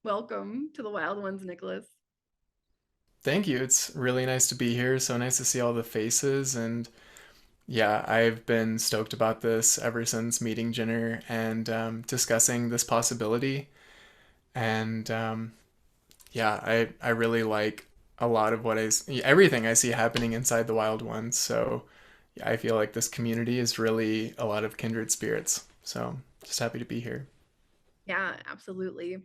Welcome to the Wild Ones, Nicholas. Thank you. It's really nice to be here. So nice to see all the faces. And yeah, I've been stoked about this ever since meeting Jenner and discussing this possibility. And yeah, I really like a lot of everything I see happening inside the Wild Ones. So yeah, I feel like this community is really a lot of kindred spirits. So just happy to be here. Yeah, absolutely.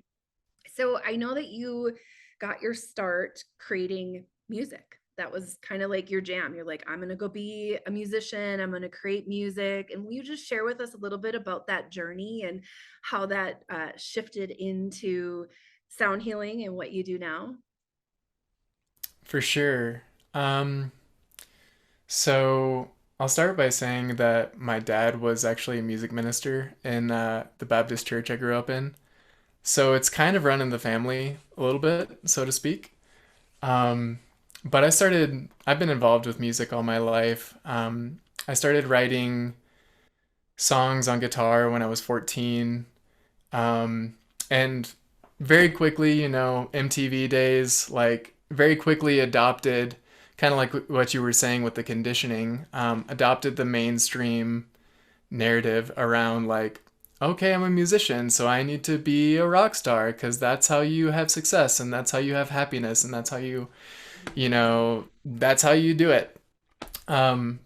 So I know that you got your start creating music. That was kind of like your jam. You're like, I'm going to go be a musician. I'm going to create music. And will you just share with us a little bit about that journey and how that shifted into sound healing and what you do now? For sure. Um, So I'll start by saying that my dad was actually a music minister in the Baptist church I grew up in. So it's kind of run in the family a little bit, so to speak. Um, but I've been involved with music all my life. I started writing songs on guitar when I was 14. Um, and very quickly, MTV days, like very quickly adopted, kind of like what you were saying with the conditioning, adopted the mainstream narrative around like, okay, I'm a musician, so I need to be a rock star because that's how you have success and that's how you have happiness and that's how that's how you do it.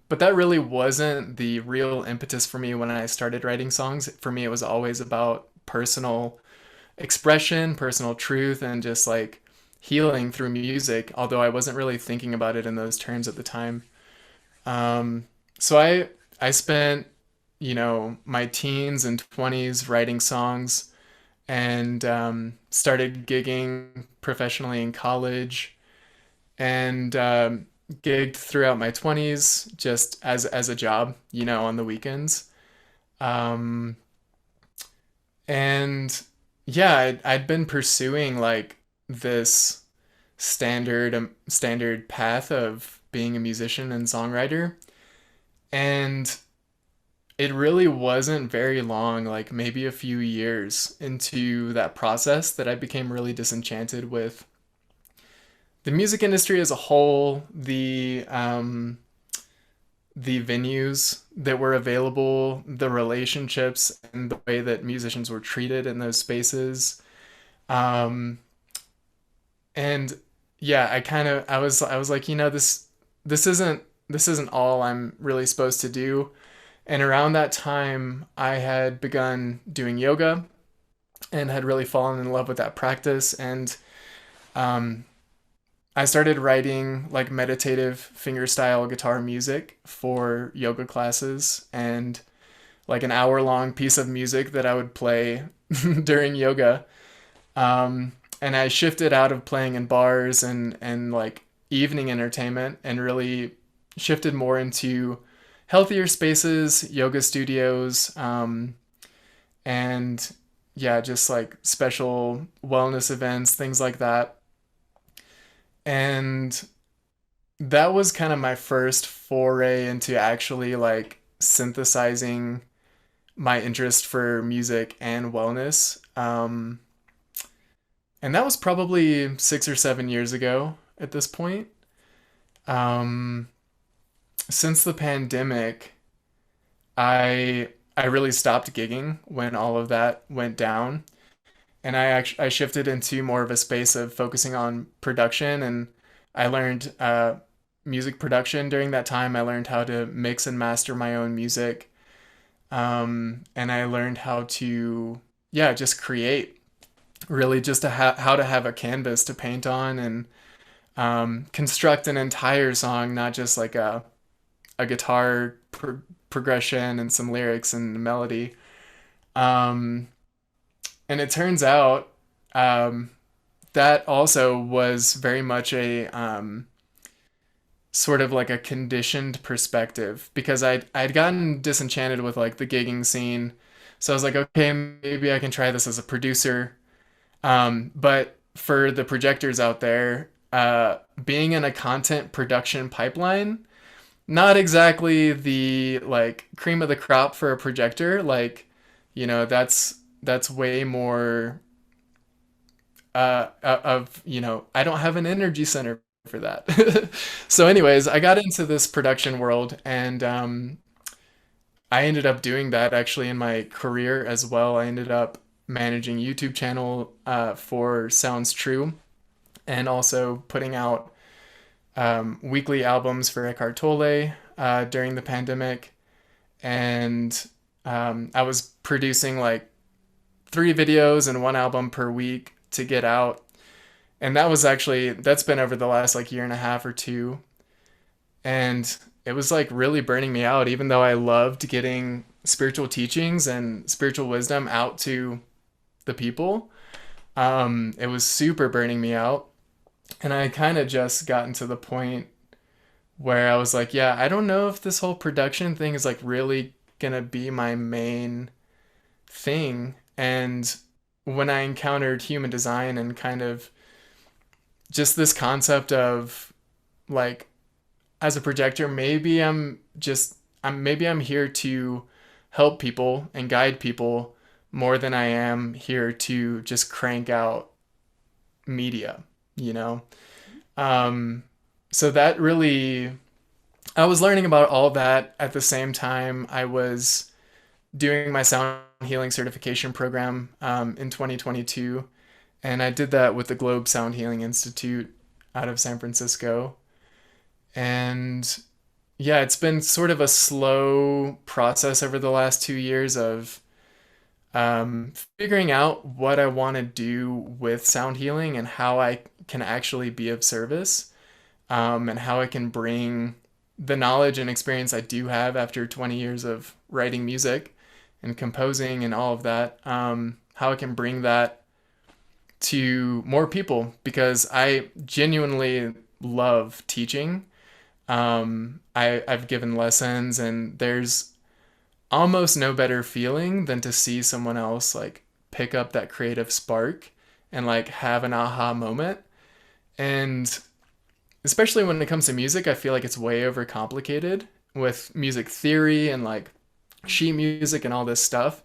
But that really wasn't the real impetus for me when I started writing songs. For me, it was always about personal expression, personal truth, and just like healing through music, although I wasn't really thinking about it in those terms at the time. Um, so I spent, my teens and 20s writing songs and started gigging professionally in college and gigged throughout my 20s just as a job, on the weekends. Um, and yeah, I'd been pursuing like this standard path of being a musician and songwriter, and it really wasn't very long, like maybe a few years into that process, that I became really disenchanted with the music industry as a whole, the venues that were available, the relationships, and the way that musicians were treated in those spaces. Um, and yeah, I was like, this isn't this isn't all I'm really supposed to do. And around that time, I had begun doing yoga and had really fallen in love with that practice. And um, I started writing like meditative fingerstyle guitar music for yoga classes and like an hour long piece of music that I would play during yoga. And I shifted out of playing in bars and like evening entertainment and really shifted more into healthier spaces, yoga studios, and yeah, just like special wellness events, things like that. And that was kind of my first foray into actually like synthesizing my interest for music and wellness. And that was probably 6 or 7 years ago at this point. Um, since the pandemic, I really stopped gigging when all of that went down, and I shifted into more of a space of focusing on production, and I learned music production during that time. I learned how to mix and master my own music, and I learned how to yeah just create, really just how to have a canvas to paint on and construct an entire song, not just like a guitar progression and some lyrics and melody. Um, and it turns out um, that also was very much a sort of like a conditioned perspective because I'd gotten disenchanted with like the gigging scene. So I was like, okay, maybe I can try this as a producer. But for the projectors out there, being in a content production pipeline, not exactly the like cream of the crop for a projector. Like, that's way more of, I don't have an energy center for that. So anyways, I got into this production world, and I ended up doing that actually in my career as well. I ended up managing YouTube channel for Sounds True, and also putting out weekly albums for Eckhart Tolle during the pandemic. And I was producing like 3 videos and 1 album per week to get out. And that's been over the last like year and a half or two. And it was like really burning me out, even though I loved getting spiritual teachings and spiritual wisdom out to the people. It was super burning me out. And I kind of just gotten to the point where I was like, yeah, I don't know if this whole production thing is like really gonna be my main thing. And when I encountered human design and kind of just this concept of like, as a projector, maybe I'm here to help people and guide people more than I am here to just crank out media, you know? Um, so that really, I was learning about all that at the same time I was doing my sound healing certification program in 2022. And I did that with the Globe Sound Healing Institute out of San Francisco. And yeah, it's been sort of a slow process over the last 2 years of figuring out what I want to do with sound healing and how I can actually be of service, and how I can bring the knowledge and experience I do have after 20 years of writing music and composing and all of that, how I can bring that to more people because I genuinely love teaching. I've given lessons, and there's almost no better feeling than to see someone else like pick up that creative spark and like have an aha moment. And especially when it comes to music, I feel like it's way overcomplicated with music theory and like sheet music and all this stuff.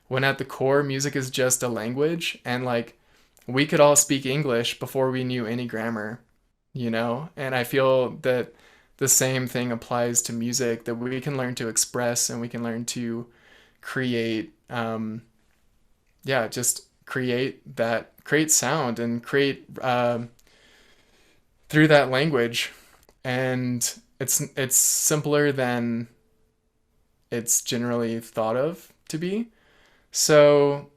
When at the core, music is just a language, and like we could all speak English before we knew any grammar, you know? And I feel that the same thing applies to music, that we can learn to express and we can learn to create, yeah, just create sound and create through that language. And it's simpler than it's generally thought of to be. So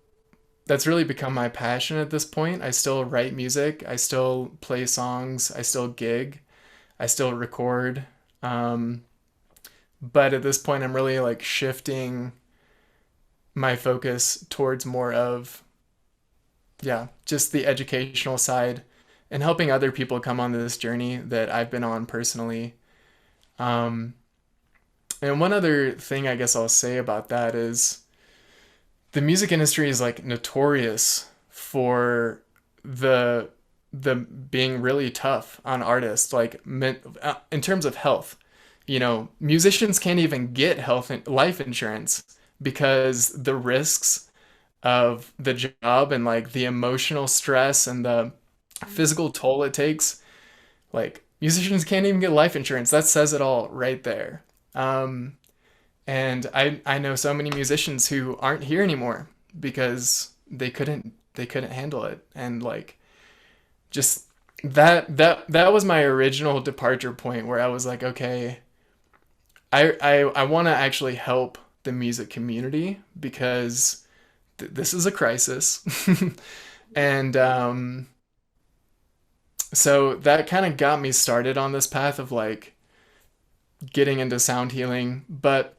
that's really become my passion at this point. I still write music, I still play songs, I still gig, I still record. Um, but at this point, I'm really like shifting my focus towards more of, yeah, just the educational side and helping other people come on this journey that I've been on personally. Um, and one other thing I guess I'll say about that is the music industry is like notorious for the the being really tough on artists like in terms of health. Musicians can't even get health and life insurance because the risks of the job and like the emotional stress and the physical toll it takes. Like musicians can't even get life insurance. That says it all right there. um, and I know so many musicians who aren't here anymore because they couldn't handle it. And like just that was my original departure point where I was like, okay, I want to actually help the music community because this is a crisis. And so that kind of got me started on this path of like getting into sound healing. But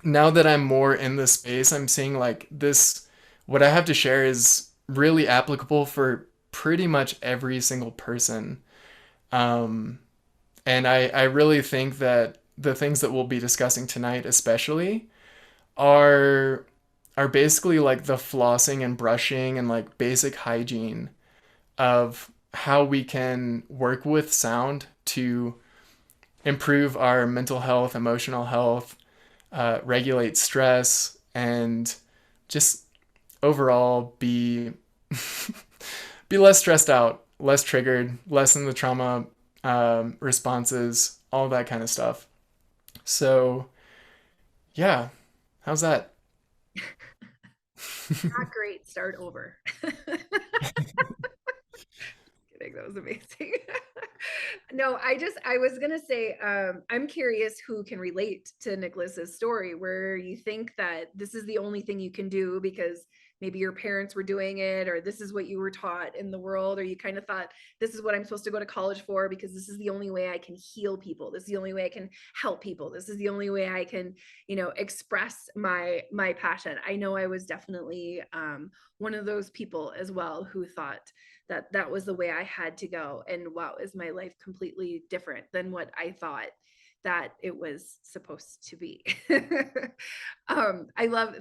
now that I'm more in the space, I'm seeing like this, what I have to share is really applicable for pretty much every single person. Um, and I really think that the things that we'll be discussing tonight, especially, are are basically like the flossing and brushing and like basic hygiene of how we can work with sound to improve our mental health, emotional health, regulate stress, and just overall be be less stressed out, less triggered, lessen the trauma responses, all that kind of stuff. So yeah, how's that? Not great. Start over. Kidding. That was amazing. No, I was gonna say, I'm curious who can relate to Nicholas's story, where you think that this is the only thing you can do because maybe your parents were doing it, or this is what you were taught in the world, or you kind of thought this is what I'm supposed to go to college for because this is the only way I can heal people. This is the only way I can help people. This is the only way I can, express my passion. I know I was definitely one of those people as well who thought that that was the way I had to go. And wow, is my life completely different than what I thought that it was supposed to be. Thank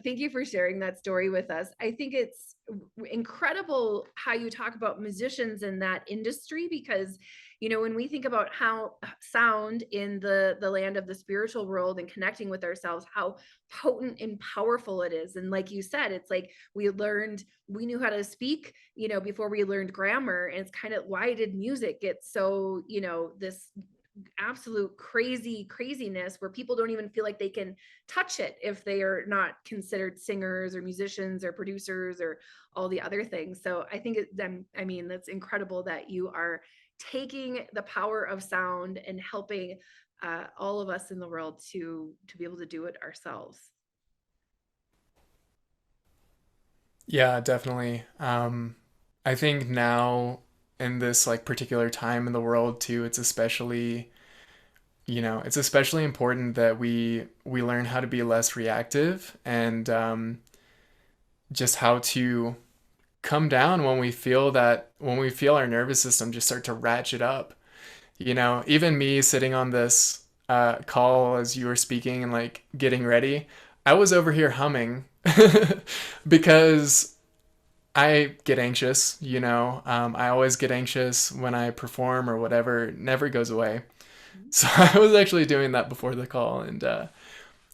you for sharing that story with us. I think it's incredible how you talk about musicians in that industry because when we think about how sound in the land of the spiritual world and connecting with ourselves, how potent and powerful it is. And like you said, it's like we knew how to speak, before we learned grammar. And it's kind of, why did music get so, this absolute craziness where people don't even feel like they can touch it if they are not considered singers or musicians or producers or all the other things. So I think that's incredible that you are taking the power of sound and helping all of us in the world to be able to do it ourselves. Yeah, definitely. I think now in this like particular time in the world too, it's especially important that we learn how to be less reactive and just how to come down when we feel our nervous system just start to ratchet up. Even me sitting on this call as you were speaking and like getting ready, I was over here humming because I get anxious, I always get anxious when I perform or whatever. It never goes away. So I was actually doing that before the call, and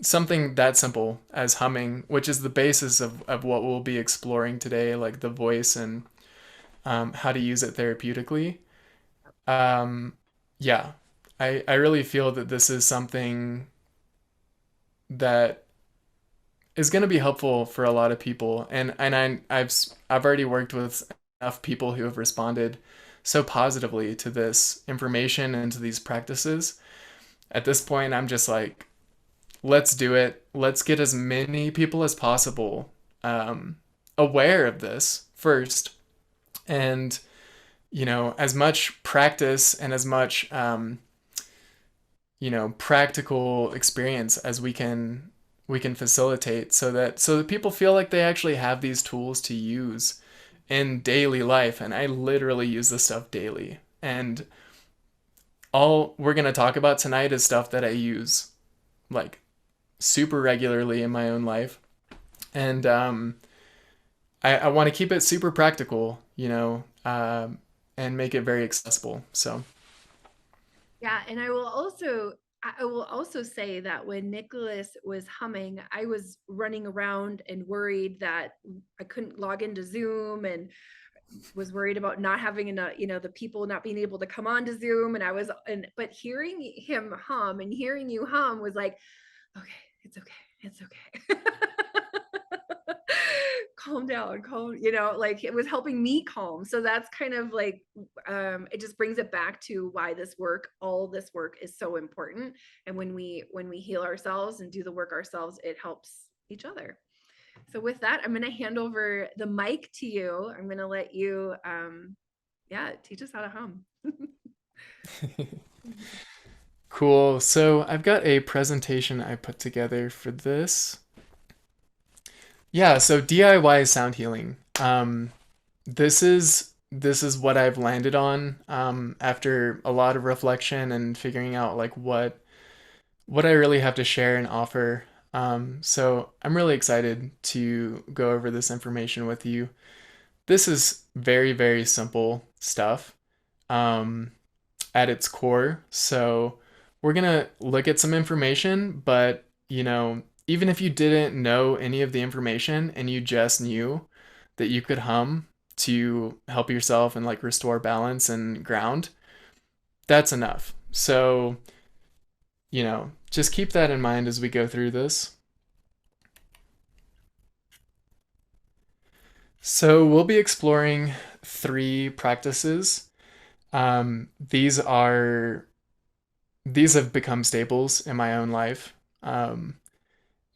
something that simple as humming, which is the basis of what we'll be exploring today, like the voice and how to use it therapeutically. Um, yeah, I really feel that this is something that is going to be helpful for a lot of people, I've already worked with enough people who have responded so positively to this information and to these practices. At this point, I'm just like, let's do it. Let's get as many people as possible aware of this first, and as much practice and as much practical experience as we can facilitate so that people feel like they actually have these tools to use in daily life. And I literally use this stuff daily, and all we're going to talk about tonight is stuff that I use like super regularly in my own life. And I want to keep it super practical, and make it very accessible. So Yeah, and I will also say that when Nicholas was humming, I was running around and worried that I couldn't log into Zoom and was worried about not having enough, the people not being able to come on to Zoom. But hearing him hum and hearing you hum was like, okay, it's okay. It's okay. Calm down, like it was helping me calm. So that's kind of like, it just brings it back to why all this work is so important. And when we heal ourselves and do the work ourselves, it helps each other. So with that, I'm going to hand over the mic to you. I'm going to let you, teach us how to hum. cool. So I've got a presentation I put together for this. Yeah, so DIY sound healing. This is what I've landed on after a lot of reflection and figuring out like what I really have to share and offer. So I'm really excited to go over this information with you. This is very, very simple stuff um, at its core. So we're gonna look at some information, but even if you didn't know any of the information and you just knew that you could hum, to help yourself and like restore balance and ground, that's enough. So, just keep that in mind as we go through this. So, we'll be exploring 3 practices. These are these have become staples in my own life.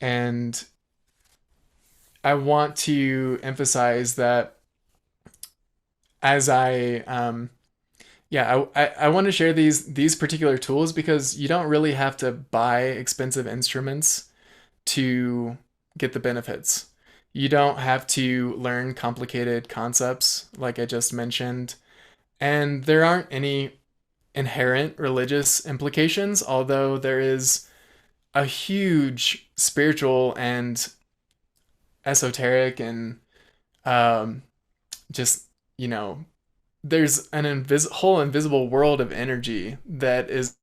And I want to emphasize that as I want to share these particular tools because you don't really have to buy expensive instruments to get the benefits. You don't have to learn complicated concepts like I just mentioned, and there aren't any inherent religious implications, although there is a huge spiritual and esoteric and um, just, you know, there's an whole invisible world of energy that is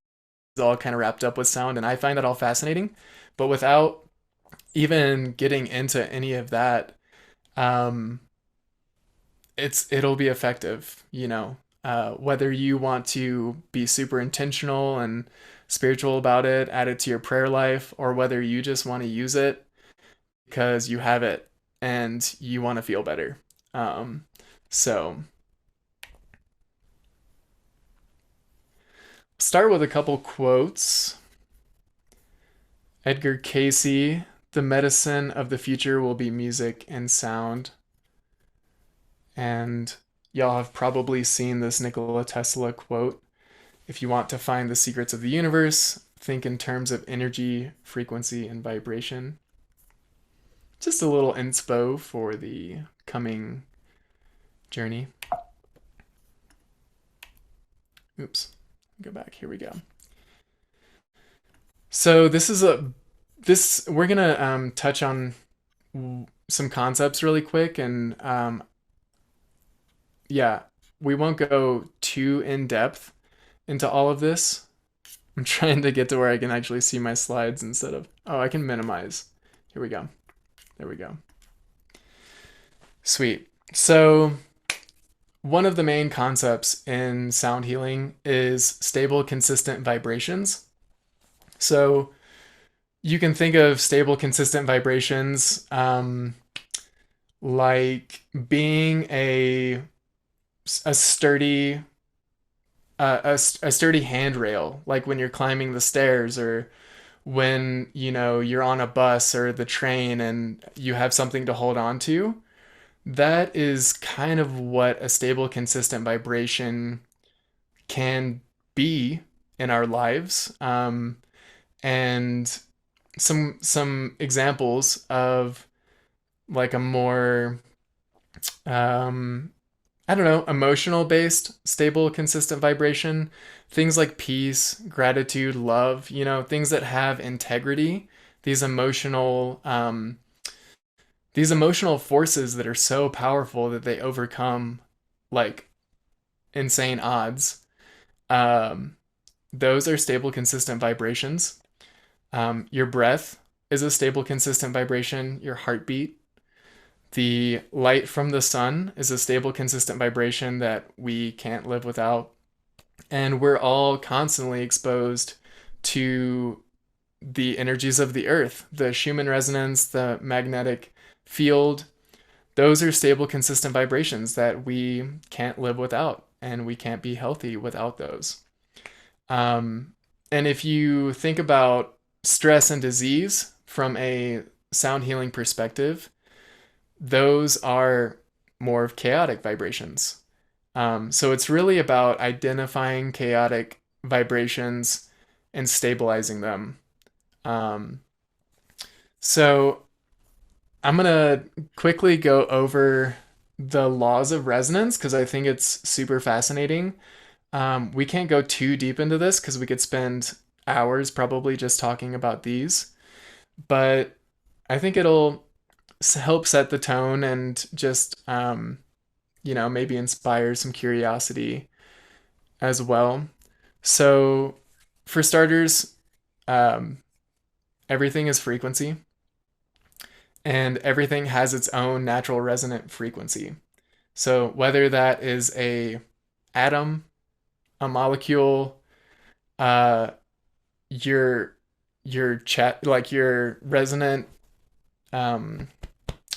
all kind of wrapped up with sound. And I find that all fascinating. But without even getting into any of that, um, it'll be effective, whether you want to be super intentional and spiritual about it, add it to your prayer life, or whether you just want to use it because you have it and you want to feel better. So start with a couple quotes. Edgar Cayce, the medicine of the future will be music and sound. And y'all have probably seen this Nikola Tesla quote. If you want to find the secrets of the universe, think in terms of energy, frequency, and vibration. Just a little inspo for the coming journey. Oops, go back. Here we go. So we're gonna touch on some concepts really quick, and yeah, we won't go too in depth into all of this. I'm trying to get to where I can actually see my slides instead of, oh, I can minimize. Here we go. There we go. Sweet. So one of the main concepts in sound healing is stable, consistent vibrations. So you can think of stable, consistent vibrations like being a sturdy a sturdy handrail, like when you're climbing the stairs or when you're on a bus or the train and you have something to hold on to. That is kind of what a stable, consistent vibration can be in our lives. And some examples of like a more I don't know, emotional based, stable, consistent vibration. Things like peace, gratitude, love, things that have integrity. These emotional, um, these emotional forces that are so powerful that they overcome like insane odds. Um, those are stable, consistent vibrations. Your breath is a stable, consistent vibration. Your heartbeat, the light from the sun is a stable, consistent vibration that we can't live without. And we're all constantly exposed to the energies of the earth, the Schumann resonance, the magnetic field. Those are stable, consistent vibrations that we can't live without, and we can't be healthy without those. Um, and if you think about stress and disease from a sound healing perspective, those are more of chaotic vibrations. So it's really about identifying chaotic vibrations and stabilizing them. Um, so I'm going to quickly go over the laws of resonance because I think it's super fascinating. We can't go too deep into this because we could spend hours probably just talking about these, but I think it'll help set the tone and just maybe inspire some curiosity as well. So for starters, um, everything is frequency, and everything has its own natural resonant frequency. So whether that is a atom, a molecule, uh, your like your resonant um,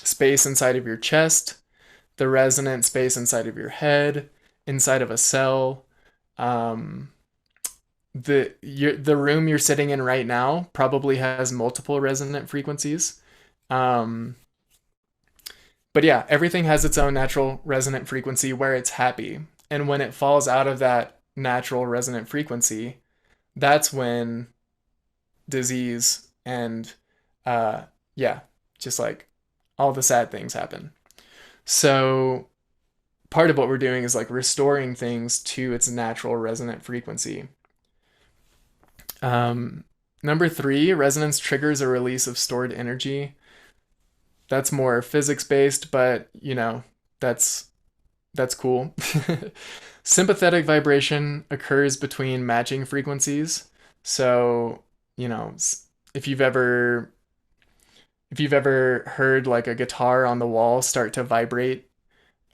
space inside of your chest, the resonant space inside of your head, inside of a cell. Um, the room you're sitting in right now probably has multiple resonant frequencies. Um, but yeah, everything has its own natural resonant frequency where it's happy. And when it falls out of that natural resonant frequency, that's when disease and uh yeah, just like all the sad things happen. So part of what we're doing is like restoring things to its natural resonant frequency. Um, Number three, resonance triggers a release of stored energy. That's more physics based, but that's that's cool. Sympathetic vibration occurs between matching frequencies. So, you know, if you've ever if you've ever heard like a guitar on the wall start to vibrate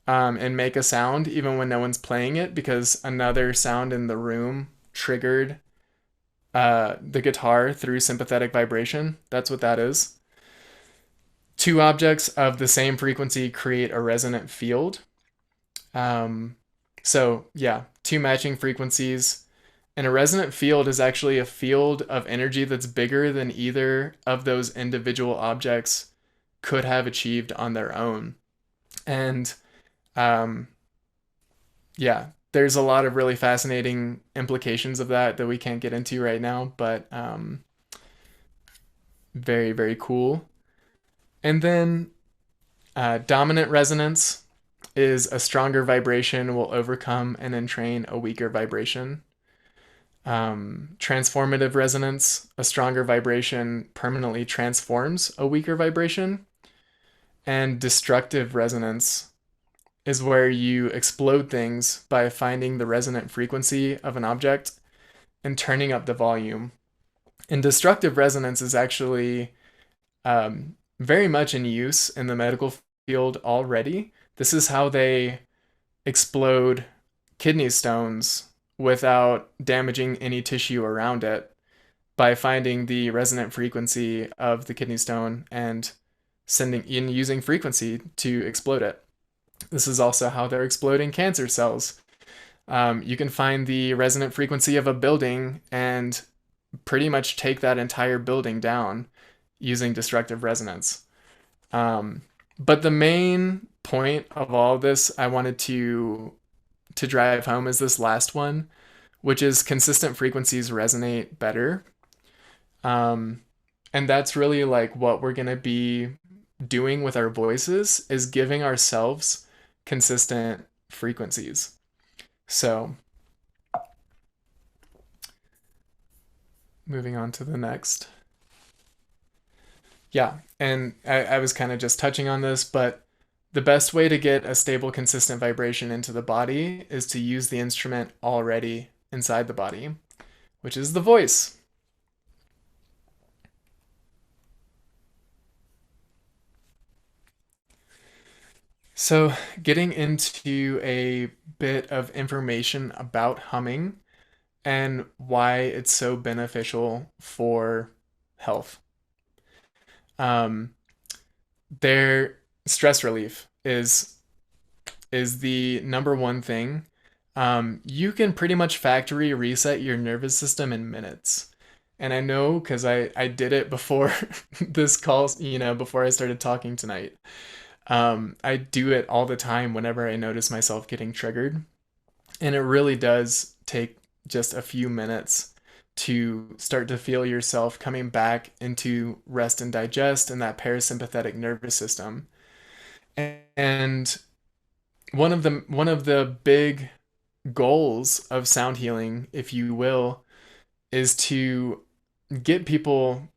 and make a sound even when no one's playing it because another sound in the room triggered the guitar through sympathetic vibration. That's what that is. Two objects of the same frequency create a resonant field. Um, so, yeah, two matching frequencies. And a resonant field is actually a field of energy that's bigger than either of those individual objects could have achieved on their own. And um, yeah, there's a lot of really fascinating implications of that we can't get into right now, but very, very cool. And then dominant resonance is a stronger vibration will overcome and entrain a weaker vibration. Transformative resonance, a stronger vibration permanently transforms a weaker vibration. And destructive resonance is where you explode things by finding the resonant frequency of an object and turning up the volume. And destructive resonance is actually very much in use in the medical field already. This is how they explode kidney stones without damaging any tissue around it by finding the resonant frequency of the kidney stone and sending in using frequency to explode it. This is also how they're exploding cancer cells. You can find the resonant frequency of a building and pretty much take that entire building down using destructive resonance. But the main point of all of this I wanted to drive home is this last one, which is consistent frequencies resonate better. Um, and that's really like what we're going to be doing with our voices is giving ourselves consistent frequencies. So, moving on to the next. Yeah, and I was kind of just touching on this, but the best way to get a stable, consistent vibration into the body is to use the instrument already inside the body, which is the voice. So, getting into a bit of information about humming and why it's so beneficial for health. Um, their stress relief is the number one thing. You can pretty much factory reset your nervous system in minutes. And I know because I did it before this call, before I started talking tonight. I do it all the time whenever I notice myself getting triggered. And it really does take just a few minutes to start to feel yourself coming back into rest and digest and that parasympathetic nervous system. And one of the big goals of sound healing, if you will, is to get people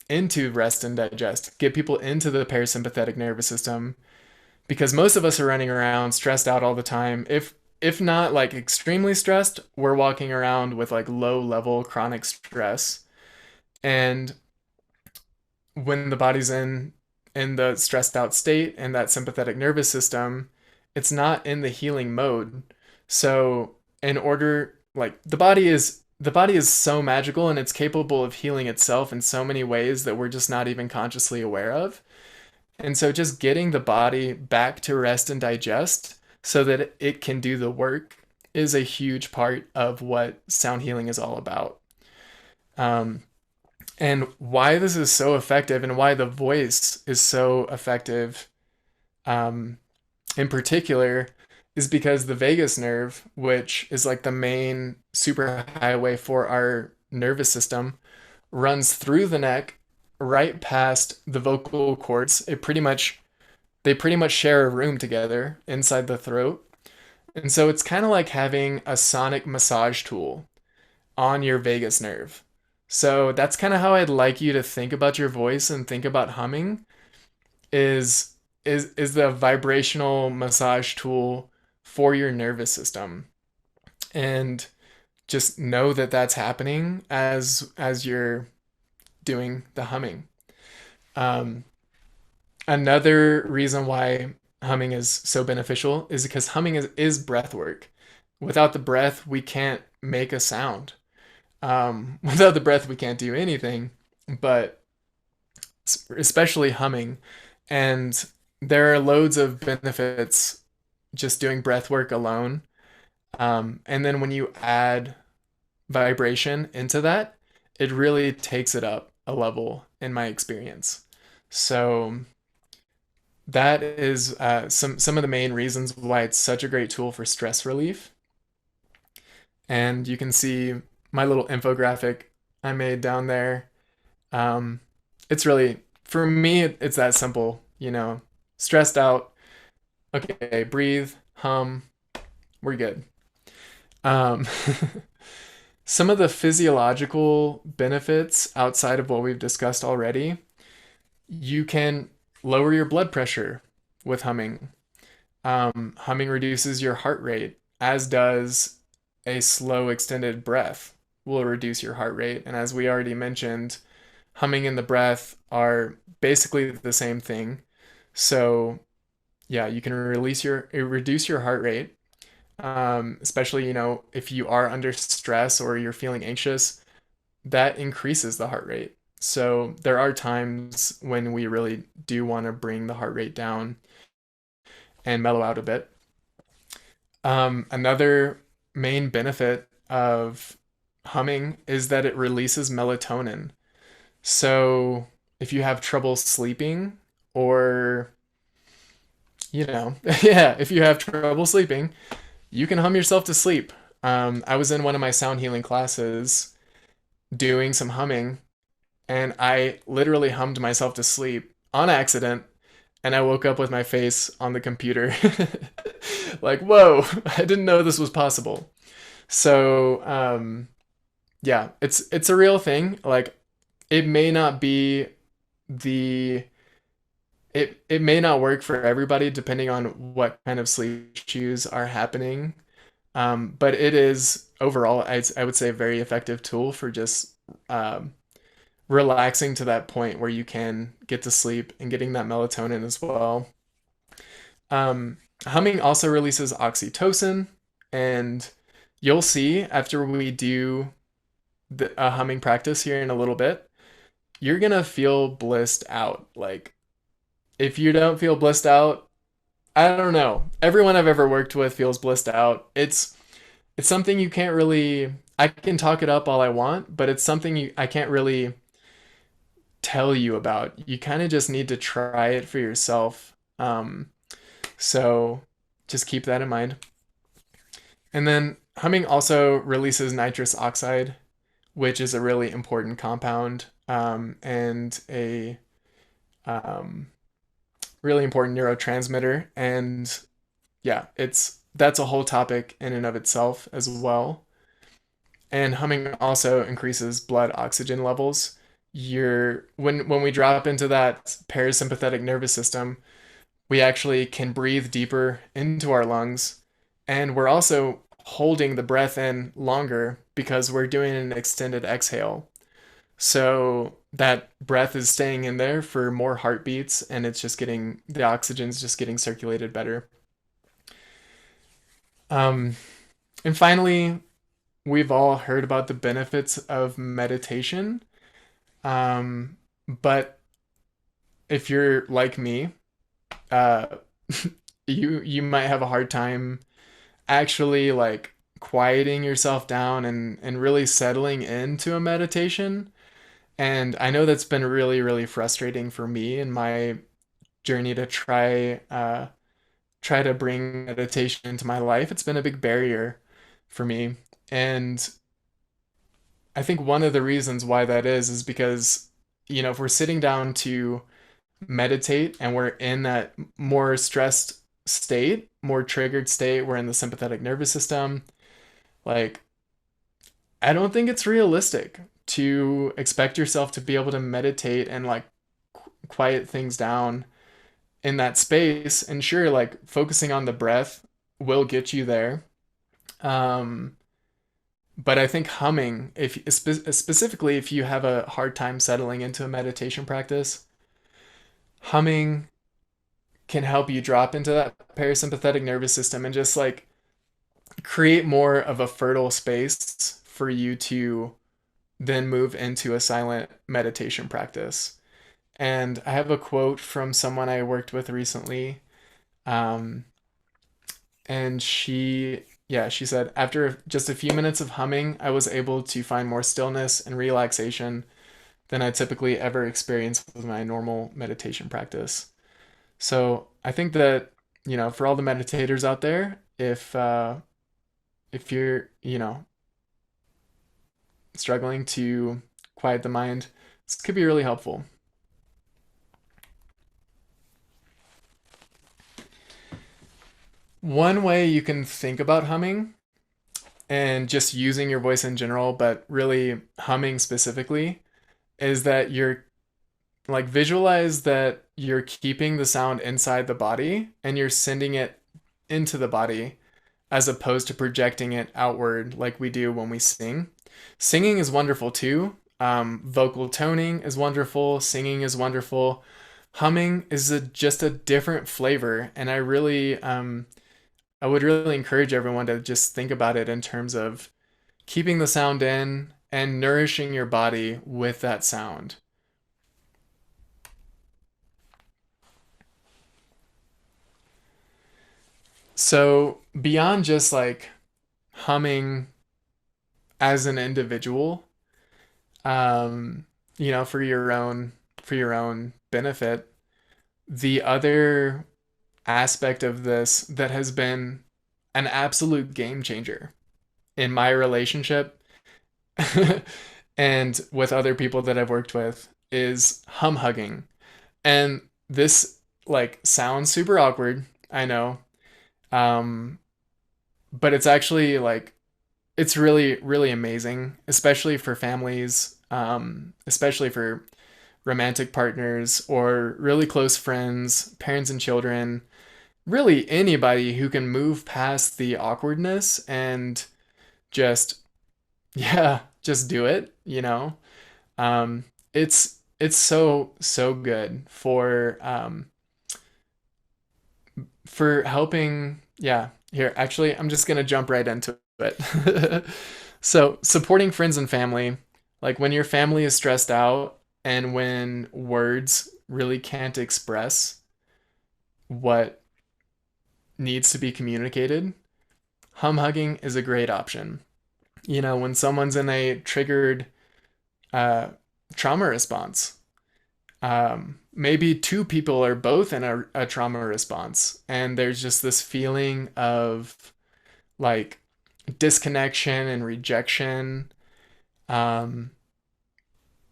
into rest and digest, get people into the parasympathetic nervous system because most of us are running around stressed out all the time. If not like extremely stressed, we're walking around with like low level chronic stress. And when the body's in the stressed out state and that sympathetic nervous system it's not in the healing mode. So in order, like, the body is so magical and it's capable of healing itself in so many ways that we're just not even consciously aware of. And so just getting the body back to rest and digest so that it can do the work is a huge part of what sound healing is all about. Um, and why this is so effective and why the voice is so effective, um, in particular, is because the vagus nerve, which is like the main superhighway for our nervous system, runs through the neck right past the vocal cords. They pretty much share a room together inside the throat. And so it's kind of like having a sonic massage tool on your vagus nerve. So that's kind of how I'd like you to think about your voice and think about humming is is the vibrational massage tool for your nervous system. And just know that that's happening as you're doing the humming. Um, Another reason why humming is so beneficial is because humming is breath work. Without the breath, we can't make a sound. Without the breath, we can't do anything, but especially humming. And there are loads of benefits just doing breath work alone. And then when you add vibration into that, it really takes it up a level in my experience. So that is some of the main reasons why it's such a great tool for stress relief. And you can see my little infographic I made down there. Um, it's really, for me, it's that simple, stressed out. Okay, breathe, hum, we're good. Um, some of the physiological benefits outside of what we've discussed already, you can lower your blood pressure with humming. Humming reduces your heart rate, as does a slow, extended breath will reduce your heart rate. And as we already mentioned, humming and the breath are basically the same thing. So yeah, you can reduce your heart rate, especially if you are under stress or you're feeling anxious, that increases the heart rate. So there are times when we really do want to bring the heart rate down and mellow out a bit. Another main benefit of humming is that it releases melatonin. So if you have trouble sleeping, or, yeah, if you have trouble sleeping, you can hum yourself to sleep. I was in one of my sound healing classes doing some humming, and I literally hummed myself to sleep on accident, and I woke up with my face on the computer. Like, whoa, I didn't know this was possible. So, yeah, it's a real thing. Like, it may not be the it may not work for everybody depending on what kind of sleep issues are happening. But it is overall, I would say, a very effective tool for just relaxing to that point where you can get to sleep and getting that melatonin as well. Humming also releases oxytocin, and you'll see after we do a humming practice here in a little bit, you're gonna feel blissed out. Like, if you don't feel blissed out, I don't know. Everyone I've ever worked with feels blissed out. It's something you can't really. I can talk it up all I want, but it's something I can't really tell you about. You kind of just need to try it for yourself. So just keep that in mind. And then humming also releases nitrous oxide, which is a really important compound, and a um, really important neurotransmitter. And yeah, that's a whole topic in and of itself as well. And humming also increases blood oxygen levels. When we drop into that parasympathetic nervous system, we actually can breathe deeper into our lungs, and we're also holding the breath in longer because we're doing an extended exhale. So that breath is staying in there for more heartbeats, and the oxygen's just getting circulated better. Um, and finally, we've all heard about the benefits of meditation. Um, but if you're like me, uh, you might have a hard time actually like quieting yourself down and really settling into a meditation. And I know that's been really, really frustrating for me in my journey to try to bring meditation into my life. It's been a big barrier for me. And I think one of the reasons why that is because, if we're sitting down to meditate and we're in that more stressed state, more triggered state, we're in the sympathetic nervous system, like, I don't think it's realistic to expect yourself to be able to meditate and like quiet things down in that space. And sure, like focusing on the breath will get you there. Um, but I think humming, if specifically if you have a hard time settling into a meditation practice, humming can help you drop into that parasympathetic nervous system and just like create more of a fertile space for you to then move into a silent meditation practice. And I have a quote from someone I worked with recently. Um, and she said, after just a few minutes of humming, I was able to find more stillness and relaxation than I typically ever experience with my normal meditation practice. So I think that, for all the meditators out there, if you're, struggling to quiet the mind, this could be really helpful. One way you can think about humming and just using your voice in general, but really humming specifically, is that you're like visualize that you're keeping the sound inside the body and you're sending it into the body as opposed to projecting it outward like we do when we sing. Singing is wonderful too. Vocal toning is wonderful. Singing is wonderful. Humming is just a different flavor, and I would really encourage everyone to just think about it in terms of keeping the sound in and nourishing your body with that sound. So, beyond just like humming as an individual, um, for your own benefit, the other aspect of this that has been an absolute game changer in my relationship and with other people that I've worked with is hum hugging. And this like sounds super awkward, I know. Um, but it's actually like it's really really amazing, especially for families, especially for romantic partners or really close friends, parents and children, really anybody who can move past the awkwardness and just yeah, just do it. Um, it's so good for helping. Yeah, here actually, I'm just gonna jump right into it. So supporting friends and family, like when your family is stressed out and when words really can't express what needs to be communicated, hum hugging is a great option. When someone's in a triggered uh, trauma response, maybe two people are both in a trauma response, and there's just this feeling of like disconnection and rejection. Um,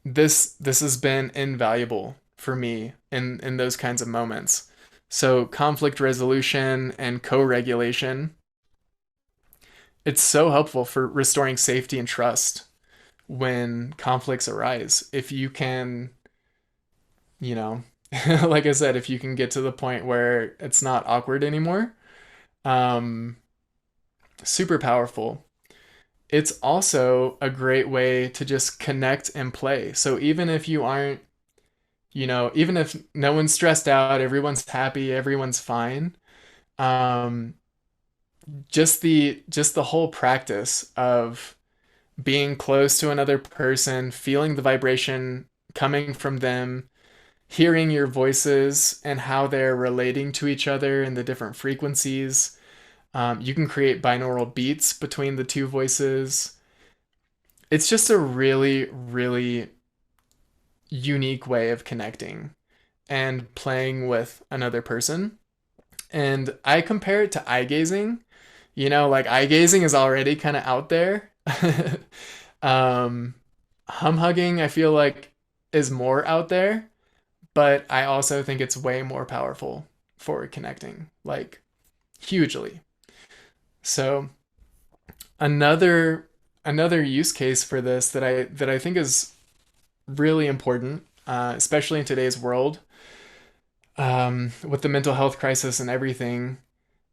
this has been invaluable for me in those kinds of moments. So conflict resolution and co-regulation, it's so helpful for restoring safety and trust when conflicts arise. If you can, you know, like I said, if you can get to the point where it's not awkward anymore, um, super powerful. It's also a great way to just connect and play. So even if you aren't, even if no one's stressed out, everyone's happy, everyone's fine, um, just the whole practice of being close to another person, feeling the vibration coming from them, hearing your voices and how they're relating to each other and the different frequencies. You can create binaural beats between the two voices. It's just a really, really unique way of connecting and playing with another person. And I compare it to eye gazing. Like eye gazing is already kind of out there. um, hum hugging, I feel like, is more out there, but I also think it's way more powerful for connecting, like hugely. So another another use case for this that I think is really important, especially in today's world, with the mental health crisis and everything,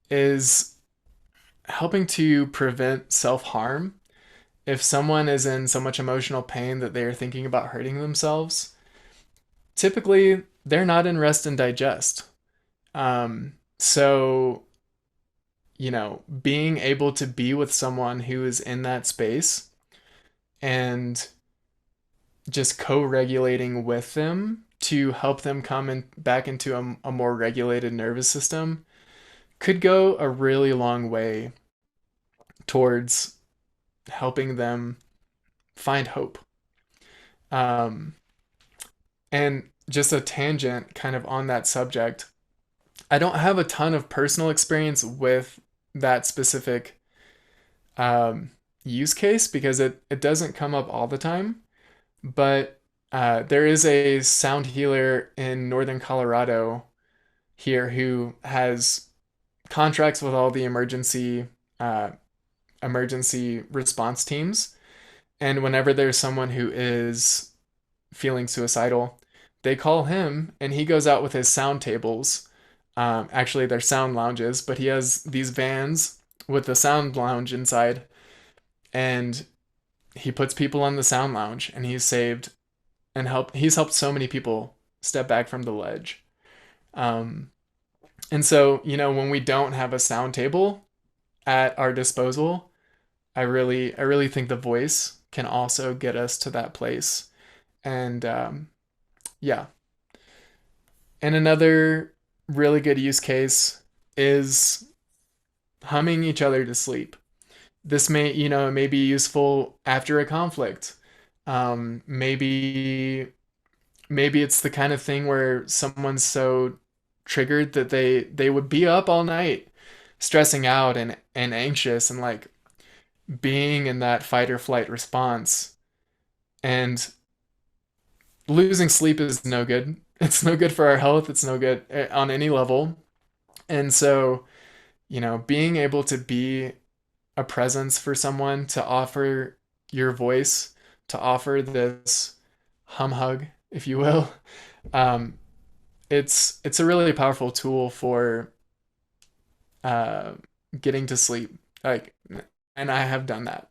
is helping to prevent self harm. If someone is in so much emotional pain that they are thinking about hurting themselves, typically they're not in rest and digest. So, being able to be with someone who is in that space and just co-regulating with them to help them come back into a more regulated nervous system could go a really long way towards helping them find hope. Um, and just a tangent kind of on that subject, I don't have a ton of personal experience with that specific um, use case because it doesn't come up all the time. But there is a sound healer in northern Colorado here who has contracts with all the emergency response teams, and whenever there's someone who is feeling suicidal, they call him, and he goes out with his sound tables. Actually, they're sound lounges, but he has these vans with the sound lounge inside, and he puts people on the sound lounge, and he's helped so many people step back from the ledge. Um, and so, when we don't have a sound table at our disposal, I really think the voice can also get us to that place. And yeah. And another really good use case is humming each other to sleep. This may be useful after a conflict. Maybe it's the kind of thing where someone's so triggered that they would be up all night stressing out and anxious and like being in that fight or flight response, and losing sleep is no good. It's no good for our health. It's no good on any level. And so, being able to be a presence for someone, to offer your voice, to offer this hum hug, if you will, um, it's a really powerful tool for uh, getting to sleep. Like, and I have done that.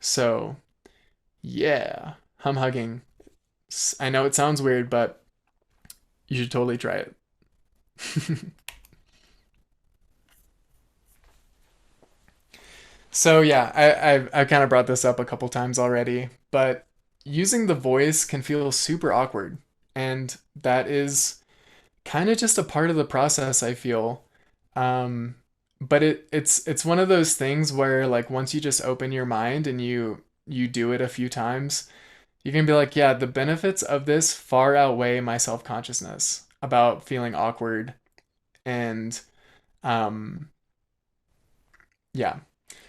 So yeah, hum hugging. I know it sounds weird, but you should totally try it. So yeah, I've kind of brought this up a couple times already, but using the voice can feel super awkward, and that is kind of just a part of the process, I feel. Um, but it's one of those things where like once you just open your mind and you do it a few times, you can be like, yeah, the benefits of this far outweigh my self-consciousness about feeling awkward and um yeah.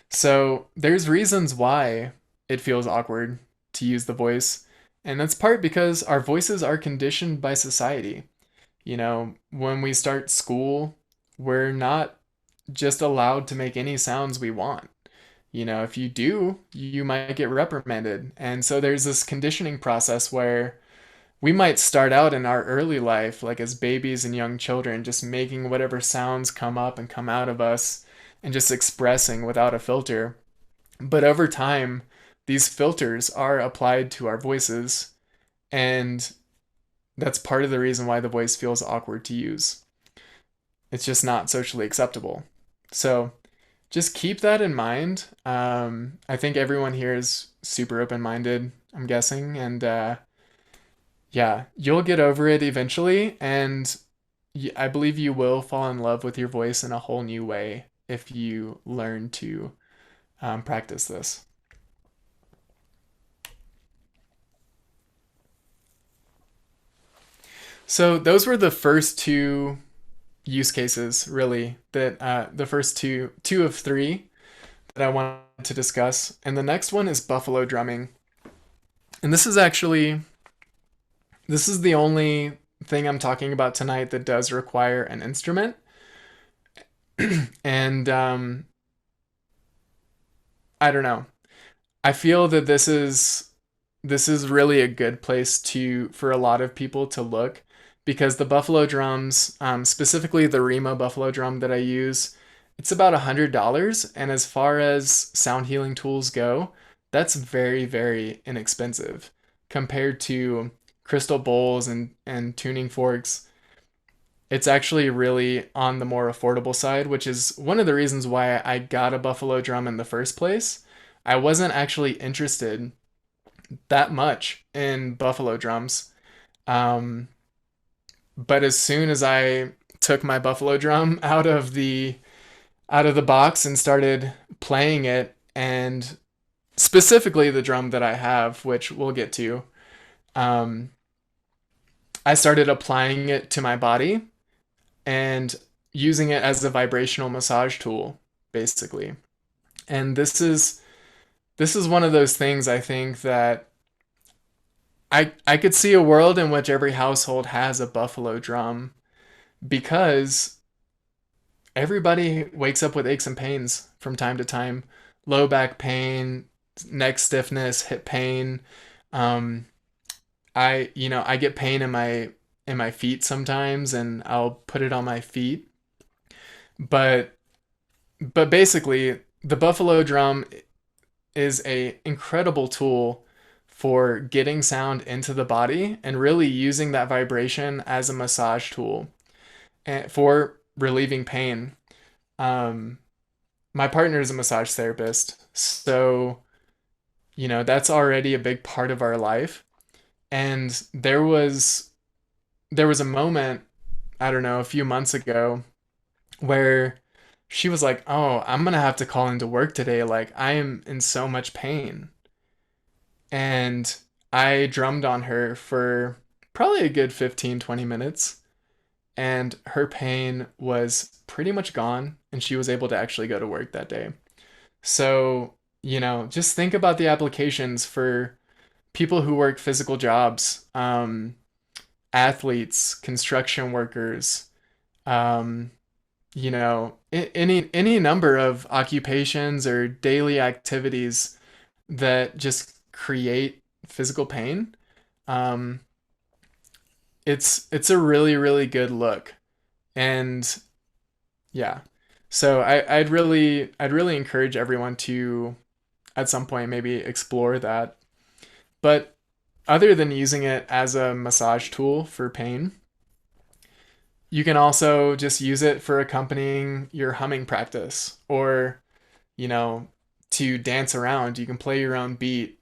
So there's reasons why it feels awkward to use the voice, and that's part because our voices are conditioned by society. When we start school, we're not just allowed to make any sounds we want. If you do, you might get reprimanded. And so there's this conditioning process where we might start out in our early life, like as babies and young children, just making whatever sounds come up and come out of us and just expressing without a filter. But over time, these filters are applied to our voices, and that's part of the reason why the voice feels awkward to use. It's just not socially acceptable. So, just keep that in mind. I think everyone here is super open minded, I'm guessing. And yeah, you'll get over it eventually. And I believe you will fall in love with your voice in a whole new way if you learn to practice this. So those were the first two use cases, really. That the first two of three that I wanted to discuss, and the next one is buffalo drumming. And this is the only thing I'm talking about tonight that does require an instrument. And I don't know. I feel that this is really a good place to for a lot of people to look because the buffalo drums, specifically the Rima buffalo drum that I use, it's about $100, and as far as sound healing tools go, that's very very inexpensive compared to crystal bowls and tuning forks. It's actually really on the more affordable side, which is one of the reasons why I got a buffalo drum in the first place. I wasn't actually interested that much in buffalo drums. Um, but as soon as I took my buffalo drum out of the box and started playing it, and specifically the drum that I have, which we'll get to, um, I started applying it to my body and using it as a vibrational massage tool, basically. And this is one of those things I think that I could see a world in which every household has a buffalo drum because everybody wakes up with aches and pains from time to time. Low back pain, neck stiffness, hip pain. Um, I get pain in my feet sometimes and I'll put it on my feet. But basically the buffalo drum is a incredible tool for getting sound into the body and really using that vibration as a massage tool for relieving pain. Um, my partner is a massage therapist, so that's already a big part of our life. And there was a moment, I don't know, a few months ago where she was like, "Oh, I'm gonna have to call into work today. Like I am in so much pain." And I drummed on her for probably a good 15, 20 minutes, and her pain was pretty much gone, and she was able to actually go to work that day. So, just think about the applications for people who work physical jobs, athletes, construction workers, um, any number of occupations or daily activities that just create physical pain. Um, it's a really really good look, and yeah. So I'd really encourage everyone to at some point maybe explore that. But other than using it as a massage tool for pain, you can also just use it for accompanying your humming practice or, you know, to dance around. You can play your own beat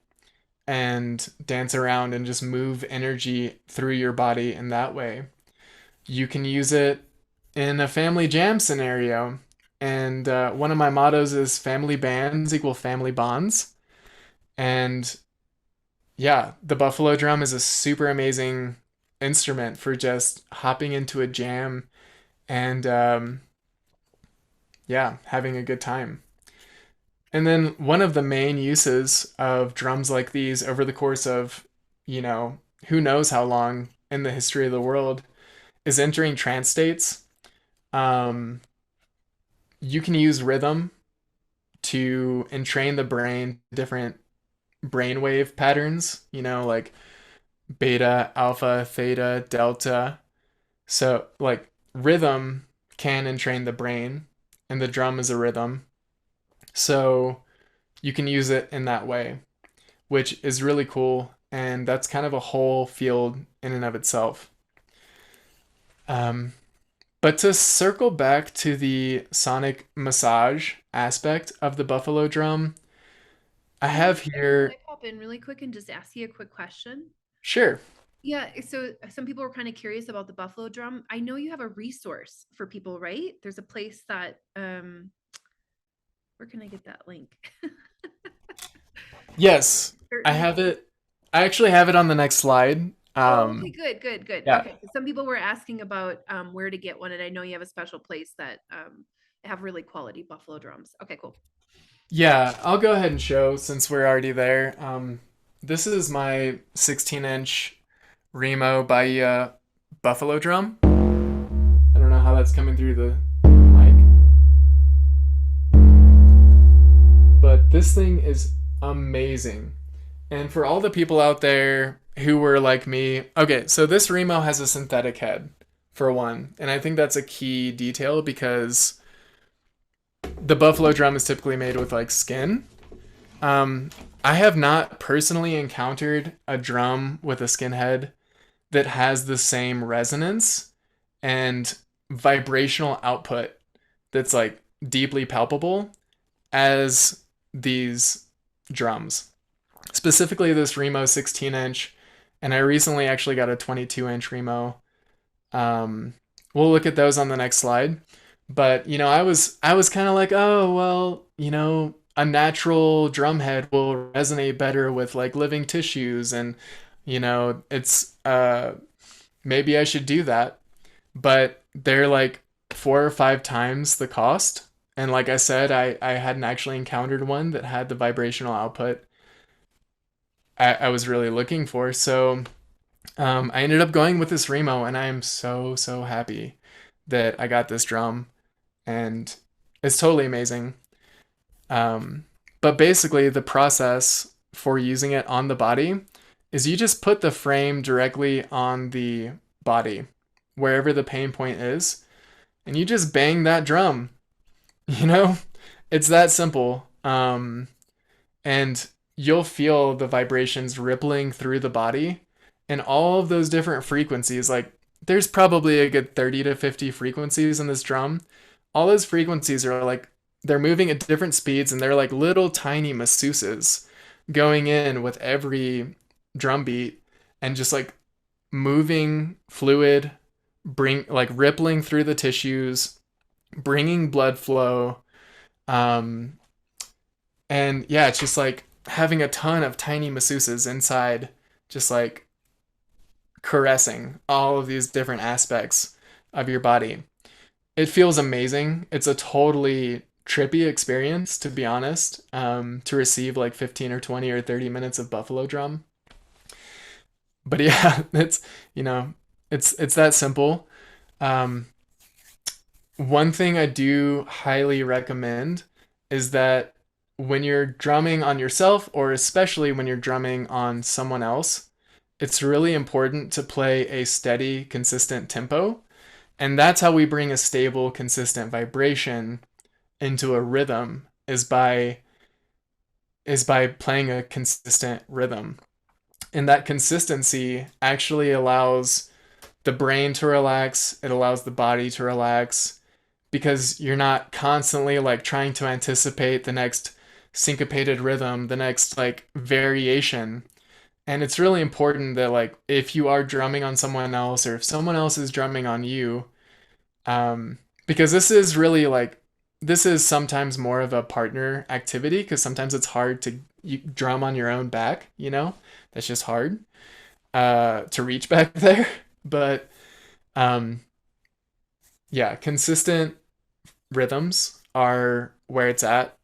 and dance around and just move energy through your body in that way. You can use it in a family jam scenario. And one of my mottos is family bands equal family bonds. And yeah, the buffalo drum is a super amazing instrument for just hopping into a jam and yeah, having a good time. And then one of the main uses of drums like these over the course of, who knows how long in the history of the world is entering trance states. Um, you can use rhythm to entrain the brain to different brainwave patterns, like beta, alpha, theta, delta. So, like, rhythm can entrain the brain, and the drum is a rhythm. So, you can use it in that way, which is really cool. And that's kind of a whole field in and of itself. Um, But to circle back to the sonic massage aspect of the buffalo drum, I Really have quick, could I here, pop in really quick and just ask you a quick question? sure. Yeah, so some people were kind of curious about the buffalo drum. I know you have a resource for people, right? There's a place that where can I get that link? Yes, I Certain have it. I actually have it on the next slide. Oh, okay, good, good, good. Yeah. Okay, 'cause some people were asking about where to get one, and I know you have a special place that have really quality buffalo drums. Okay, cool. Yeah, I'll go ahead and show since we're already there. This is my 16-inch Remo by Buffalo drum. I don't know how that's coming through the mic, but this thing is amazing. And for all the people out there who were like me, okay, so this Remo has a synthetic head for one, and I think that's a key detail because the Buffalo drum is typically made with like skin. Um, I have not personally encountered a drum with a skin head that has the same resonance and vibrational output that's like deeply palpable as these drums. Specifically, this Remo 16-inch, and I recently actually got a 22-inch Remo. Um, we'll look at those on the next slide. But I was kind of like, oh well, a natural drum head will resonate better with like living tissues, and it's maybe I should do that. But they're like 4 or 5 times the cost. And like I said, I hadn't actually encountered one that had the vibrational output I was really looking for. So I ended up going with this Remo, and I am so, so happy that I got this drum. And it's totally amazing. Um, but basically, the process for using it on the body is you just put the frame directly on the body, wherever the pain point is, and you just bang that drum. You know, it's that simple. And you'll feel the vibrations rippling through the body and all of those different frequencies. Like, there's probably a good 30 to 50 frequencies in this drum. All those frequencies are like, they're moving at different speeds and they're like little tiny masseuses going in with every drum beat and just like moving fluid, bring like rippling through the tissues, bringing blood flow. Um, and yeah, it's just like having a ton of tiny masseuses inside, just like caressing all of these different aspects of your body. It feels amazing. It's a totally trippy experience, to be honest, to receive like 15 or 20 or 30 minutes of buffalo drum. But yeah, it's that simple. Um, One thing I do highly recommend is that when you're drumming on yourself, or especially when you're drumming on someone else, it's really important to play a steady, consistent tempo. And that's how we bring a stable, consistent vibration into a rhythm is by playing a consistent rhythm. And that consistency actually allows the brain to relax, it allows the body to relax because you're not constantly like trying to anticipate the next syncopated rhythm, the next like variation. And it's really important that like if you are drumming on someone else or if someone else is drumming on you, because this is sometimes more of a partner activity because sometimes it's hard to drum on your own back, that's just hard to reach back there. But um, yeah, consistent rhythms are where it's at.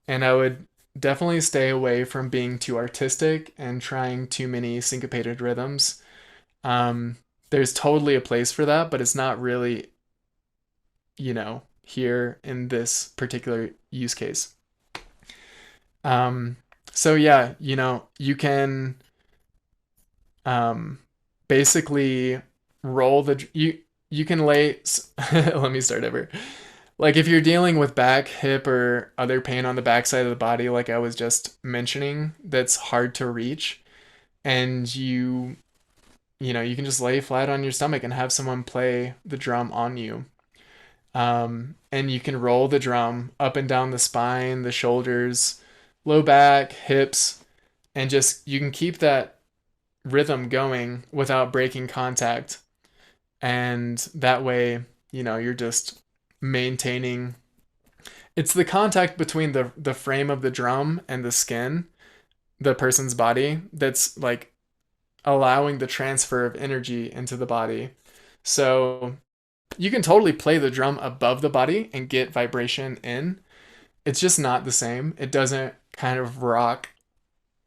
And I would definitely stay away from being too artistic and trying too many syncopated rhythms. Um, there's totally a place for that, but it's not really, here in this particular use case. Um, so yeah, you can um, basically roll you can lay let me start over. Like if you're dealing with back, hip, or other pain on the backside of the body, like I was just mentioning, that's hard to reach, and you can just lay flat on your stomach and have someone play the drum on you. And you can roll the drum up and down the spine, the shoulders, low back, hips, and just you can keep that rhythm going without breaking contact. And that way, you're just maintaining. It's the contact between the frame of the drum and the skin, the person's body, that's like allowing the transfer of energy into the body. So you can totally play the drum above the body and get vibration in. It's just not the same. It doesn't kind of rock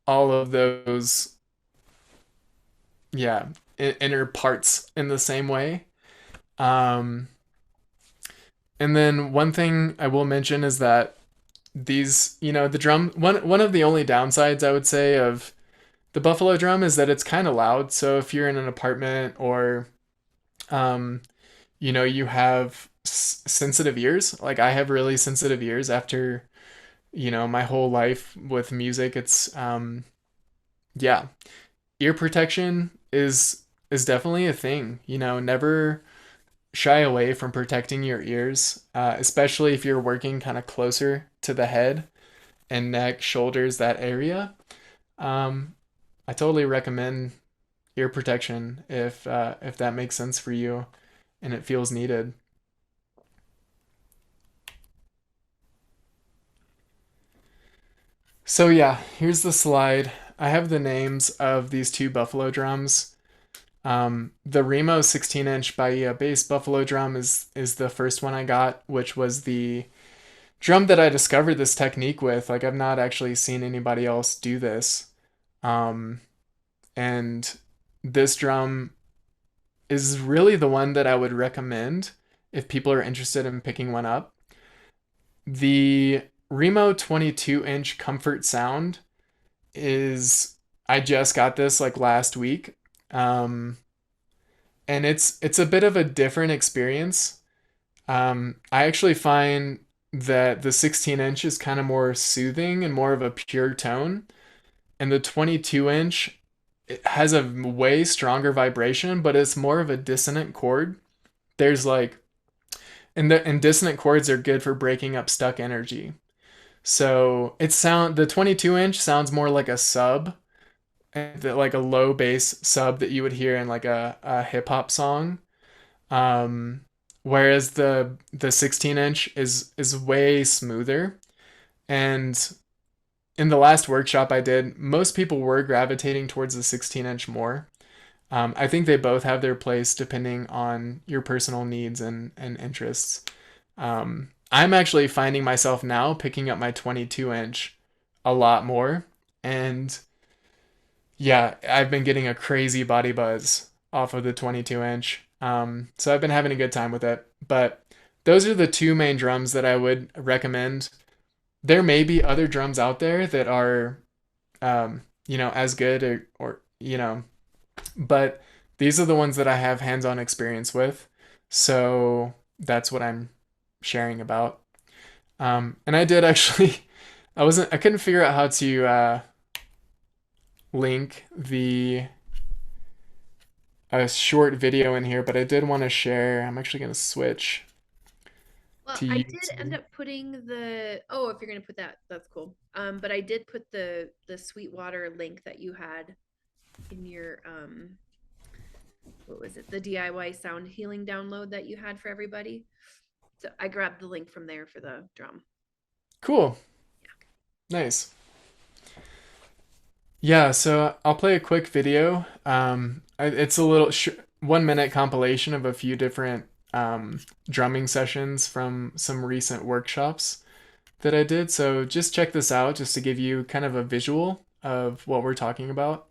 all of those, yeah, inner parts in the same way. Um, and then one thing I will mention is that the drum, one of the only downsides I would say of the buffalo drum is that it's kind of loud. So if you're in an apartment or um, you have sensitive ears. Like I have really sensitive ears after, my whole life with music. It's yeah, ear protection is definitely a thing. Never shy away from protecting your ears, especially if you're working kind of closer to the head and neck, shoulders, that area. Um, I totally recommend ear protection if that makes sense for you and it feels needed. So yeah, here's the slide. I have the names of these two buffalo drums. The Remo 16-inch Bahia bass buffalo drum is the first one I got, which was the drum that I discovered this technique with. Like I've not actually seen anybody else do this. Um, and this drum is really the one that I would recommend if people are interested in picking one up. The Remo 22-inch Comfort Sound is I just got this like last week. Um, and it's a bit of a different experience. I actually find that the 16-inch is kind of more soothing and more of a pure tone, and the 22-inch it has a way stronger vibration, but it's more of a dissonant chord. There's like and dissonant chords are good for breaking up stuck energy. So the 22-inch sounds more like a sub, like a low bass sub that you would hear in like a hip hop song. Um, Whereas the 16-inch is way smoother. And in the last workshop I did, most people were gravitating towards the 16-inch more. I think they both have their place depending on your personal needs and interests. I'm actually finding myself now picking up my 22-inch a lot more. And yeah, I've been getting a crazy body buzz off of the 22-inch. So I've been having a good time with it. But those are the two main drums that I would recommend. There may be other drums out there that are, as good but these are the ones that I have hands-on experience with. So that's what I'm sharing about. And I did actually, I couldn't figure out how to link the a short video in here, but I did want to share. I'm actually going to switch Well, to I did end YouTube. up putting oh, if you're gonna put that, that's cool. But I did put the Sweetwater link that you had in your what was it? The DIY sound healing download that you had for everybody. So I grabbed the link from there for the drum. Cool. Nice. Yeah, so I'll play a quick video. It's a 1 minute compilation of a few different drumming sessions from some recent workshops that I did. So just check this out just to give you kind of a visual of what we're talking about.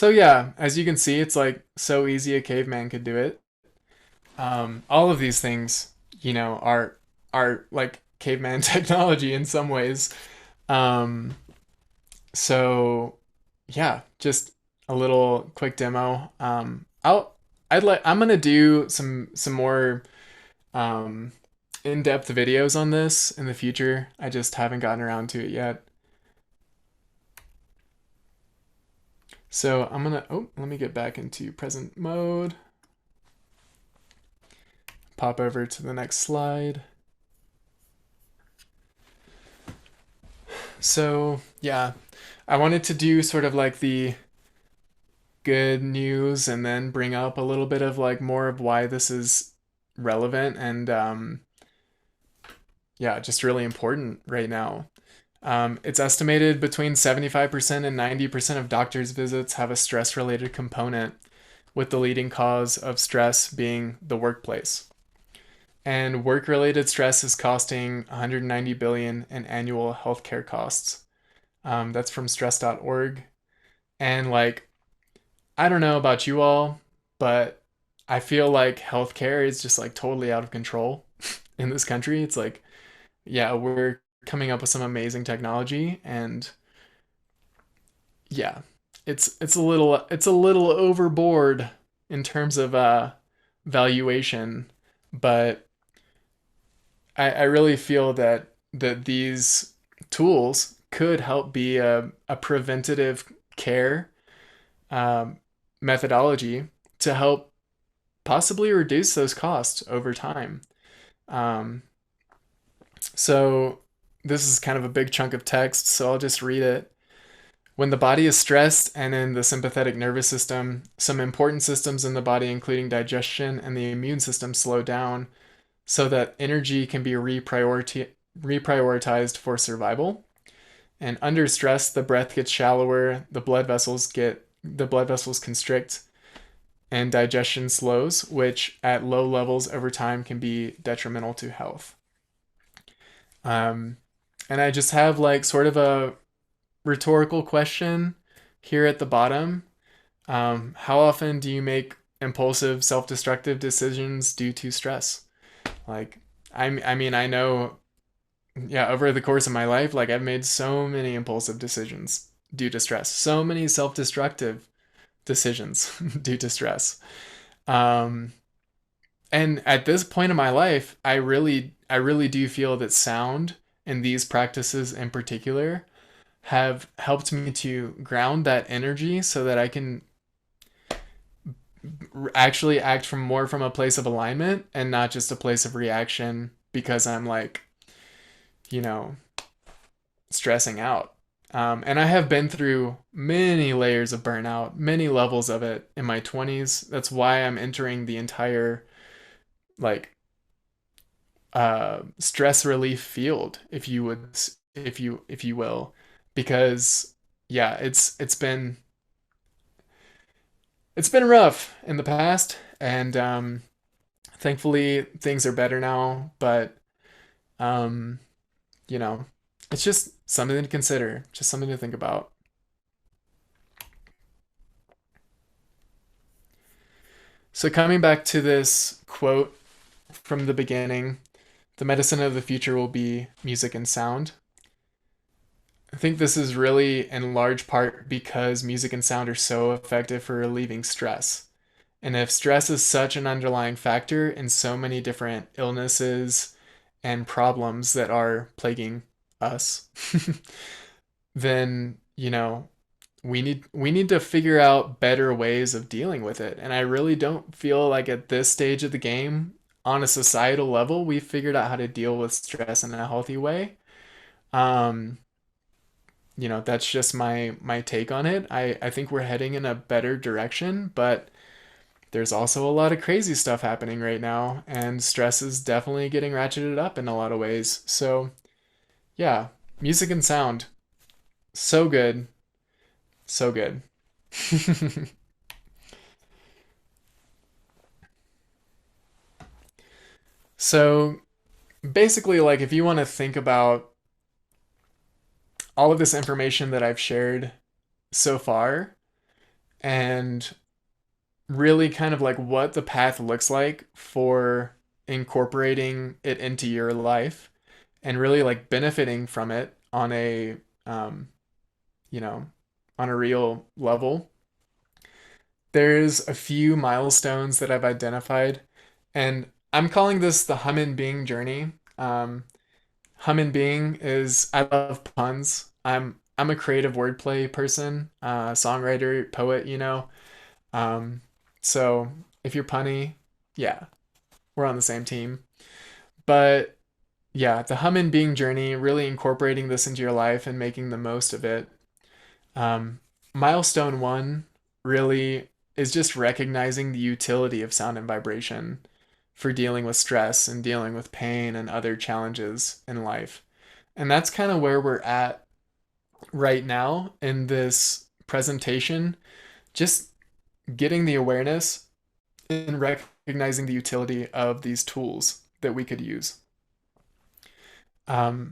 So yeah, as you can see, it's like so easy a caveman could do it. All of these things, are like caveman technology in some ways. Um, so yeah, just a little quick demo. I'm gonna do some more um, in-depth videos on this in the future. I just haven't gotten around to it yet. So I'm gonna, oh, let me get back into present mode. Pop over to the next slide. So yeah, I wanted to do sort of like the good news and then bring up a little bit of like more of why this is relevant and yeah, just really important right now. It's estimated between 75% and 90% of doctors' visits have a stress related component, with the leading cause of stress being the workplace. And work related stress is costing 190 billion in annual healthcare costs. That's from stress.org. And like, I don't know about you all, but I feel like healthcare is just like totally out of control in this country. It's like, yeah, we're coming up with some amazing technology and yeah, it's a little overboard in terms of valuation, but I really feel that these tools could help be a preventative care um, methodology to help possibly reduce those costs over time. Um, so this is kind of a big chunk of text, so I'll just read it. When the body is stressed and in the sympathetic nervous system, some important systems in the body, including digestion and the immune system, slow down so that energy can be reprioritized for survival. And under stress, the breath gets shallower, the blood vessels constrict, and digestion slows, which at low levels over time can be detrimental to health. Um, and I just have like sort of a rhetorical question here at the bottom. How often do you make impulsive, self destructive decisions due to stress? Like, I mean, I know, yeah, over the course of my life, like, I've made so many impulsive decisions due to stress, so many self destructive decisions due to stress. Um, and at this point in my life, I really do feel that sound and these practices in particular have helped me to ground that energy so that I can actually act from a place of alignment and not just a place of reaction because I'm like, you know, stressing out. And I have been through many layers of burnout, many levels of it in my 20s. That's why I'm entering the entire like stress relief field, if you will, because yeah, it's been rough in the past, and thankfully things are better now. But um, you know, it's just something to consider, just something to think about. So coming back to this quote from the beginning, the medicine of the future will be music and sound. I think this is really in large part because music and sound are so effective for relieving stress. And if stress is such an underlying factor in so many different illnesses and problems that are plaguing us, then, we need to figure out better ways of dealing with it. And I really don't feel like at this stage of the game, on a societal level, we've figured out how to deal with stress in a healthy way. Um, that's just my take on it. I think we're heading in a better direction, but there's also a lot of crazy stuff happening right now, and stress is definitely getting ratcheted up in a lot of ways. So, yeah, music and sound. So good. So good. So, basically, like, if you want to think about all of this information that I've shared so far, and really kind of like what the path looks like for incorporating it into your life and really like benefiting from it on a um, you know, on a real level. There's a few milestones that I've identified, and I'm calling this the human being journey. Human being is, I love puns. I'm a creative wordplay person, songwriter, poet, you know. Um, so if you're punny, yeah, we're on the same team. But yeah, the human being journey, really incorporating this into your life and making the most of it. Um, Milestone one really is just recognizing the utility of sound and vibration for dealing with stress and dealing with pain and other challenges in life. And that's kind of where we're at right now in this presentation, just getting the awareness and recognizing the utility of these tools that we could use.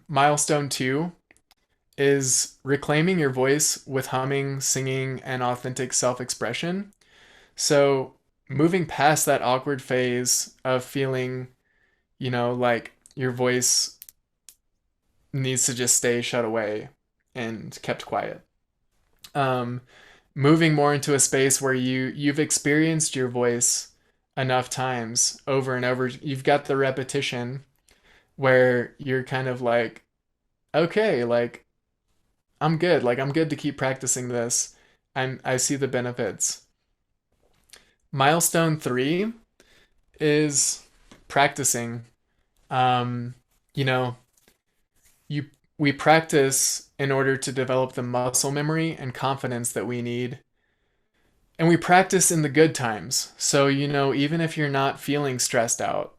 Milestone two is reclaiming your voice with humming, singing, and authentic self expression. So, moving past that awkward phase of feeling, like your voice needs to just stay shut away and kept quiet. Um, Moving more into a space where you've experienced your voice enough times over and over. You've got the repetition where you're kind of like, okay, like I'm good. Like I'm good to keep practicing this. I see the benefits. Milestone three is practicing. Um, you know, you we practice in order to develop the muscle memory and confidence that we need. And we practice in the good times. So, even if you're not feeling stressed out,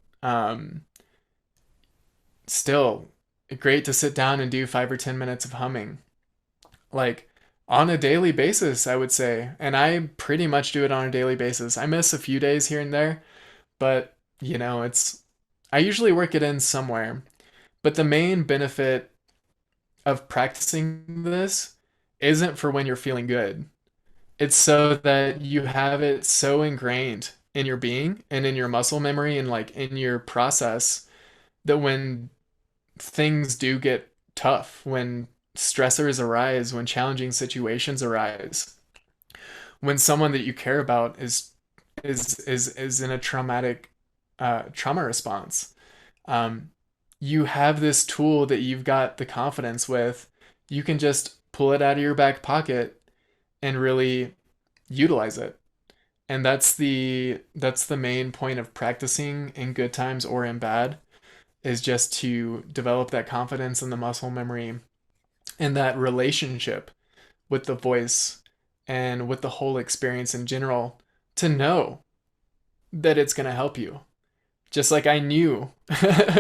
still great to sit down and do 5 or 10 minutes of humming. Like on a daily basis, I would say. And I pretty much do it on a daily basis. I miss a few days here and there, but I usually work it in somewhere. But the main benefit of practicing this isn't for when you're feeling good. It's so that you have it so ingrained in your being and in your muscle memory and like in your process that when things do get tough, when stressors arise, when challenging situations arise, when someone that you care about is in a traumatic trauma response, um, you have this tool that you've got the confidence with. You can just pull it out of your back pocket and really utilize it. And that's the main point of practicing in good times or in bad, is just to develop that confidence and the muscle memory and that relationship with the voice and with the whole experience in general, to know that it's going to help you. Just like I knew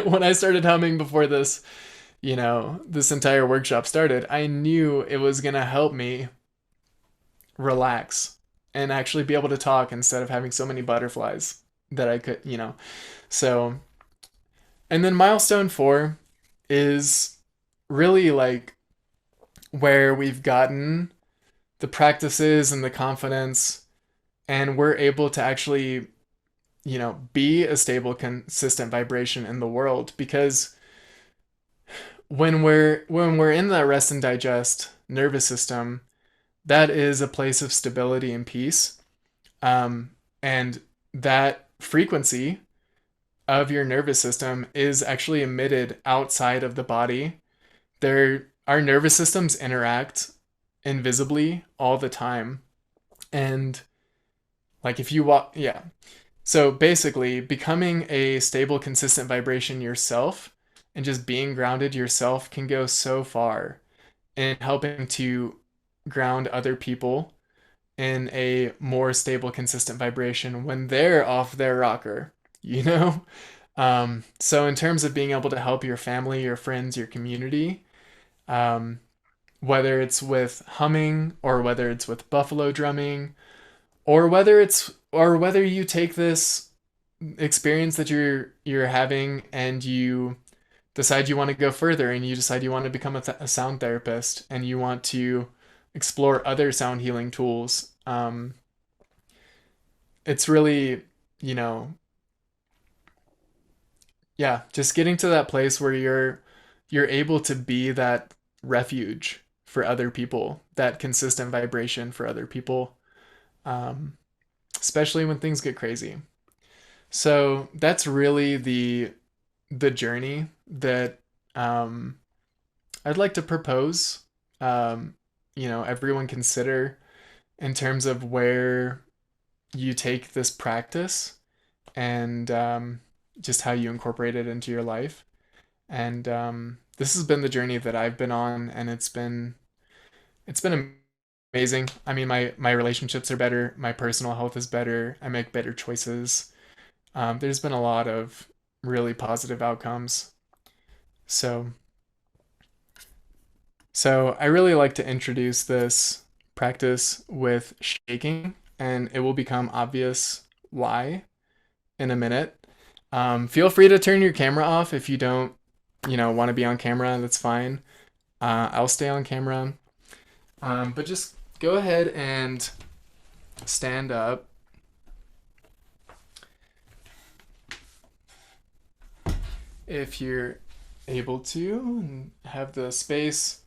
when I started humming before this entire workshop started, I knew it was going to help me relax and actually be able to talk instead of having so many butterflies that I could. So, and then milestone four is really like where we've gotten the practices and the confidence, and we're able to actually, be a stable, consistent vibration in the world. Because when we're in that rest and digest nervous system, that is a place of stability and peace. And that frequency of your nervous system is actually emitted outside of the body. Our nervous systems interact invisibly all the time. And like if you walk, yeah. So basically, becoming a stable, consistent vibration yourself and just being grounded yourself can go so far in helping to ground other people in a more stable, consistent vibration when they're off their rocker, you know? So, in terms of being able to help your family, your friends, your community, um, whether it's with humming or whether it's with buffalo drumming, or whether you take this experience that you're having and you decide you want to go further and you decide you want to become a sound therapist and you want to explore other sound healing tools. it's really, you know, yeah, just getting to that place where you're able to be that refuge for other people, that consistent vibration for other people, um, especially when things get crazy. So that's really the journey that um, I'd like to propose. Um, everyone consider in terms of where you take this practice and just how you incorporate it into your life. And this has been the journey that I've been on, and it's been amazing. I mean, my relationships are better, my personal health is better, I make better choices. There's been a lot of really positive outcomes. So, so I really like to introduce this practice with shaking, and it will become obvious why in a minute. Feel free to turn your camera off if you don't, want to be on camera. That's fine. I'll stay on camera. But just go ahead and stand up if you're able to and have the space.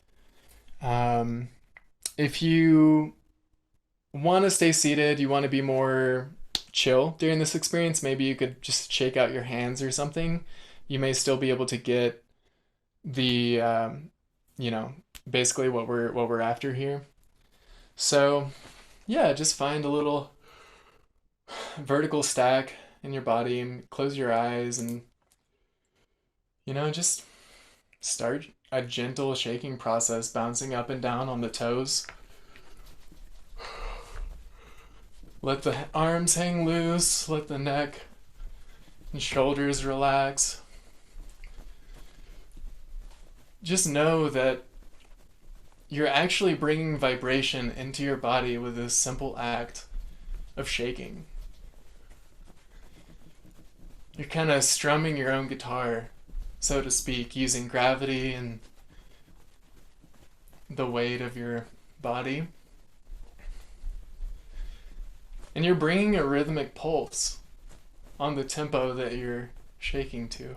Um, if you want to stay seated, you want to be more chill during this experience, maybe you could just shake out your hands or something. You may still be able to get the you know basically what we're after here. So yeah, just find a little vertical stack in your body and close your eyes and just start a gentle shaking process, bouncing up and down on the toes. Let the arms hang loose, let the neck and shoulders relax. Just know that you're actually bringing vibration into your body with this simple act of shaking. You're kind of strumming your own guitar, so to speak, using gravity and the weight of your body. And you're bringing a rhythmic pulse on the tempo that you're shaking to.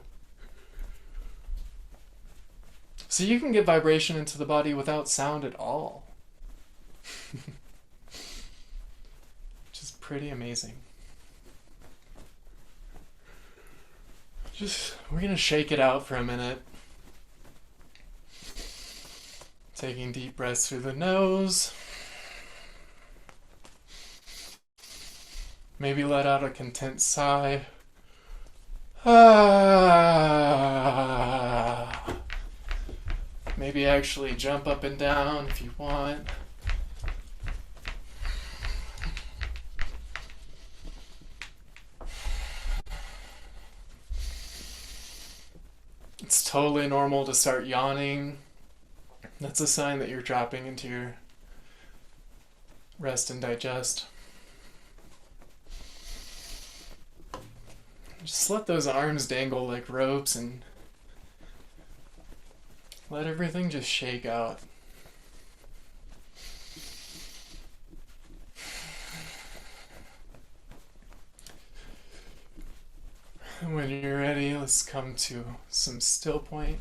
So you can get vibration into the body without sound at all, which is pretty amazing. We're gonna shake it out for a minute. Taking deep breaths through the nose. Maybe let out a content sigh. Ah. Maybe actually jump up and down if you want. It's totally normal to start yawning. That's a sign that you're dropping into your rest and digest. Just let those arms dangle like ropes and let everything just shake out. And when you're ready, let's come to some still point.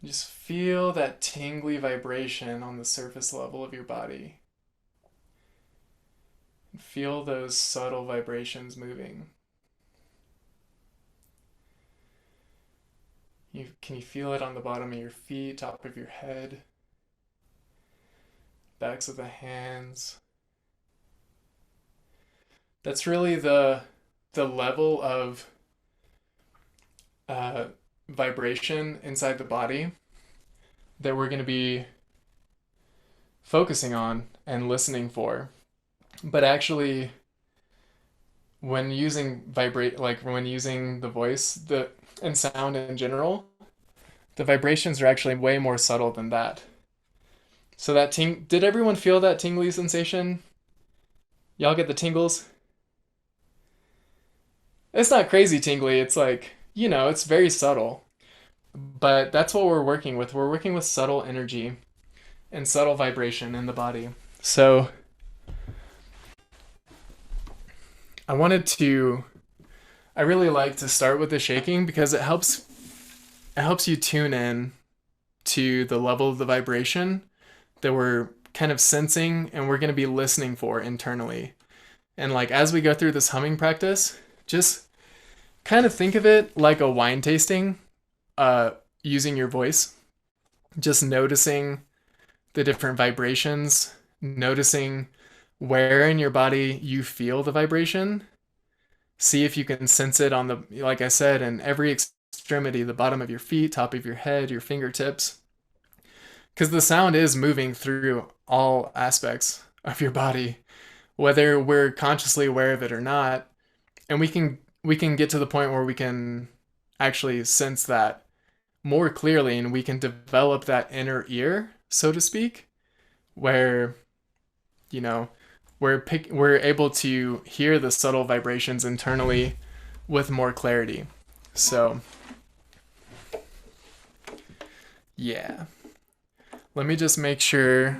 Just feel that tingly vibration on the surface level of your body. Feel those subtle vibrations moving. Can you feel it on the bottom of your feet, top of your head, backs of the hands? That's really the level of uh, vibration inside the body that we're going to be focusing on and listening for. But actually, when using when using the voice, and sound in general, the vibrations are actually way more subtle than that. So did everyone feel that tingly sensation? Y'all get the tingles? It's not crazy tingly. It's like, it's very subtle. But that's what we're working with. We're working with subtle energy and subtle vibration in the body. So I wanted to I really like to start with the shaking because it helps you tune in to the level of the vibration that we're kind of sensing and we're going to be listening for internally. And like as we go through this humming practice, just kind of think of it like a wine tasting, uh, using your voice, just noticing the different vibrations, noticing where in your body you feel the vibration. See if you can sense it on the, like I said, in every extremity, the bottom of your feet, top of your head, your fingertips. Because the sound is moving through all aspects of your body, whether we're consciously aware of it or not. And we can get to the point where we can actually sense that more clearly and we can develop that inner ear, so to speak, where, you know, we're able to hear the subtle vibrations internally with more clarity. So, yeah. Let me just make sure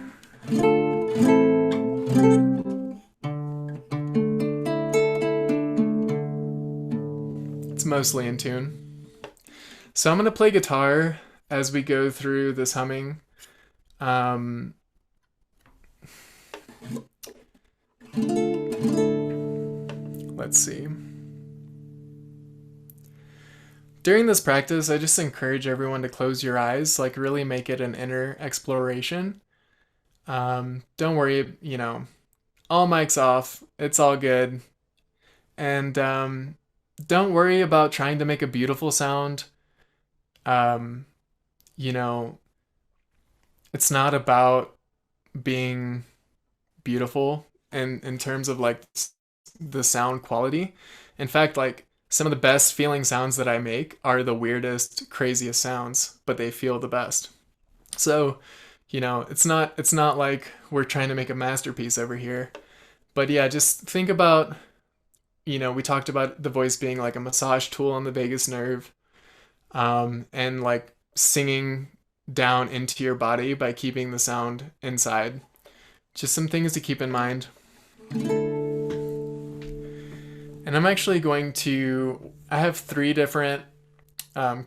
it's mostly in tune. So I'm going to play guitar as we go through this humming. Um, let's see. During this practice, I just encourage everyone to close your eyes, like really make it an inner exploration. Don't worry, all mics off. It's all good. And don't worry about trying to make a beautiful sound. Um, you know, it's not about being beautiful in terms of like the sound quality. In fact, like some of the best feeling sounds that I make are the weirdest, craziest sounds, but they feel the best. So, it's not like we're trying to make a masterpiece over here. But yeah, just think about, we talked about the voice being like a massage tool on the vagus nerve, and like singing down into your body by keeping the sound inside. Just some things to keep in mind. And I'm actually I have three different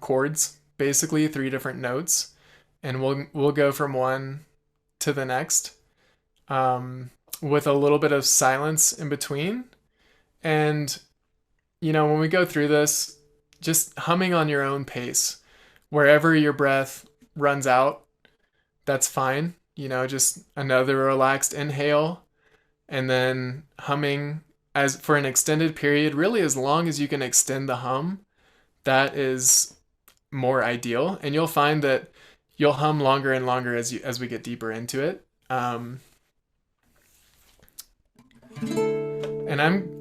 chords, basically three different notes, and we'll go from one to the next, um, with a little bit of silence in between. And when we go through this, just humming on your own pace, wherever your breath runs out, that's fine. Just another relaxed inhale, and then humming as for an extended period, really as long as you can extend the hum, that is more ideal. And you'll find that you'll hum longer and longer as we get deeper into it. And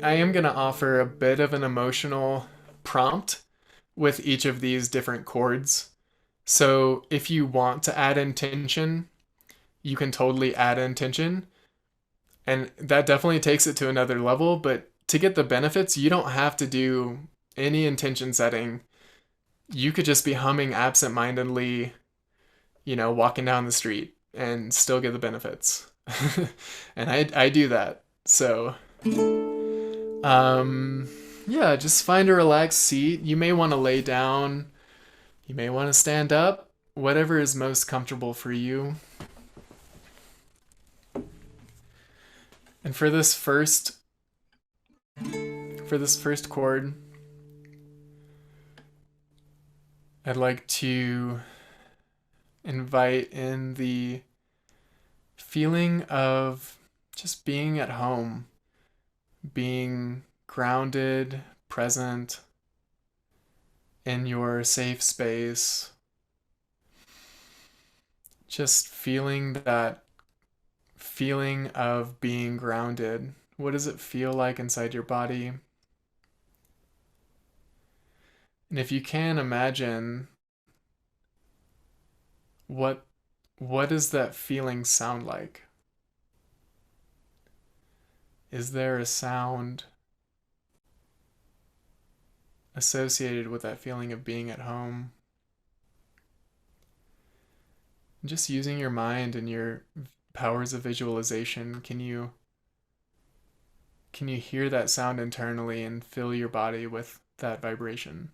I am gonna offer a bit of an emotional prompt with each of these different chords. So if you want to add intention, you can totally add intention. And that definitely takes it to another level. But to get the benefits, you don't have to do any intention setting. You could just be humming absent-mindedly, walking down the street and still get the benefits. And I do that. So, um, yeah, just find a relaxed seat. You may want to lay down. You may want to stand up. Whatever is most comfortable for you. And for this first chord, I'd like to invite in the feeling of just being at home, being grounded, present in your safe space, just feeling that feeling of being grounded. What does it feel like inside your body? And if you can imagine, what what does that feeling sound like? Is there a sound associated with that feeling of being at home? Just using your mind and your powers of visualization, can Can you hear that sound internally and fill your body with that vibration?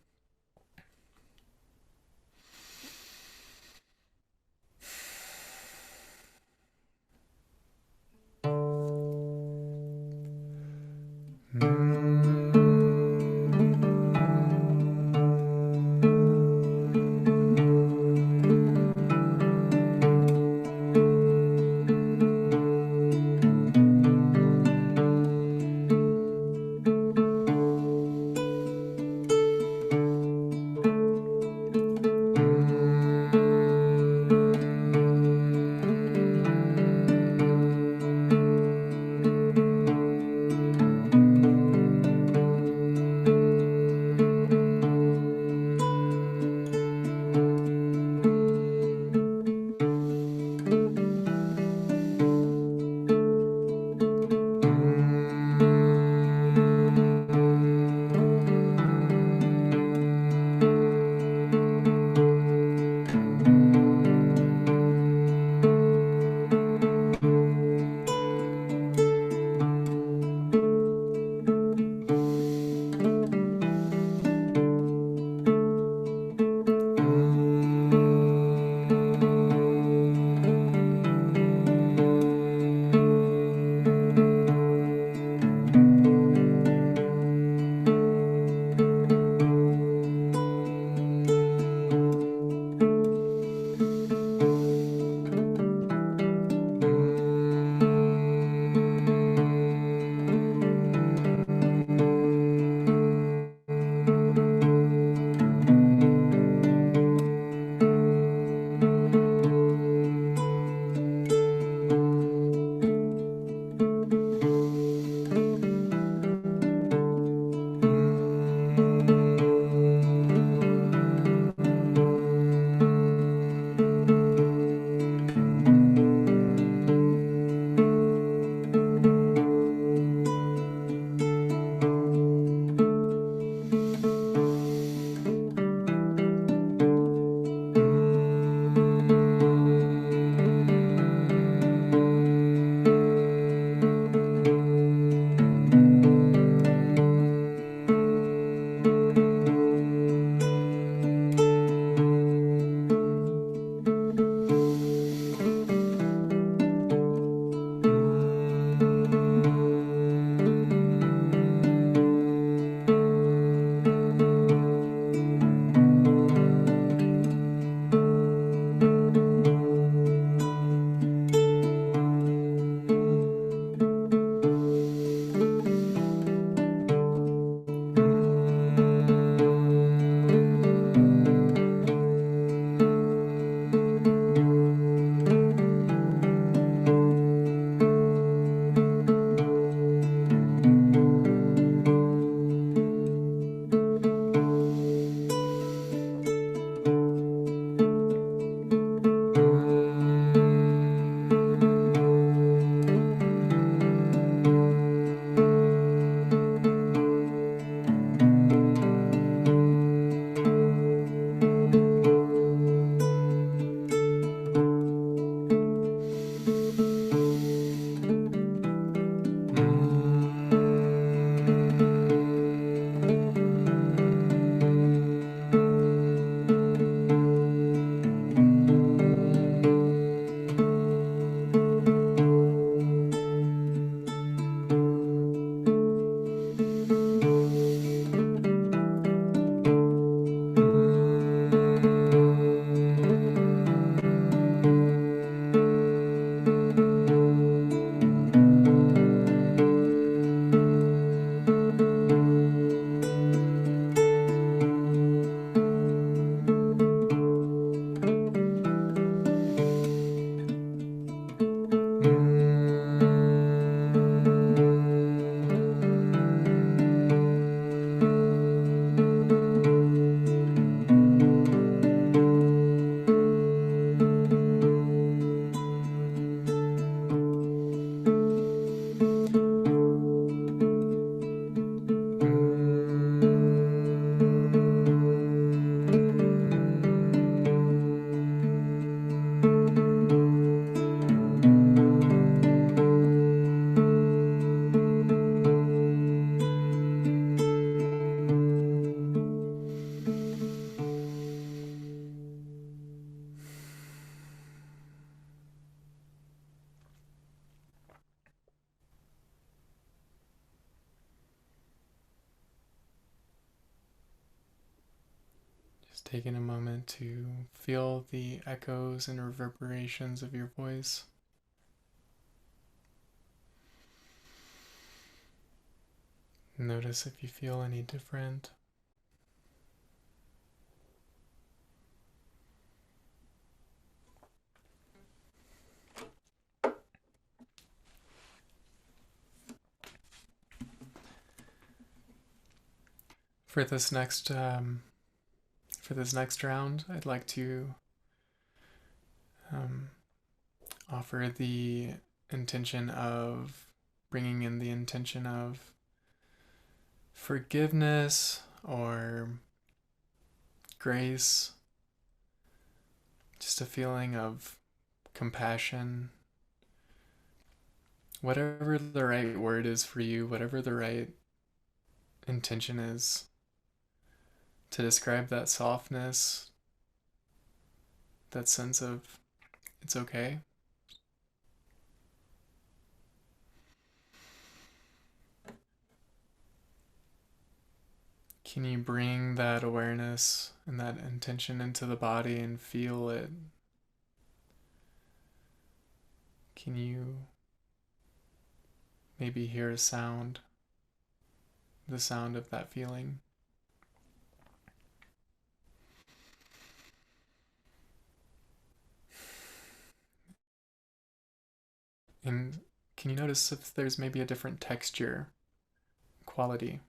taking a moment to feel the echoes and reverberations of your voice. Notice if you feel any different. For this next round, I'd like to um, offer the intention of bringing in the intention of forgiveness or grace, just a feeling of compassion, whatever the right word is for you, whatever the right intention is to describe that softness, that sense of it's okay. Can you bring that awareness and that intention into the body and feel it? Can you maybe hear a sound, the sound of that feeling? And can you notice if there's maybe a different texture, quality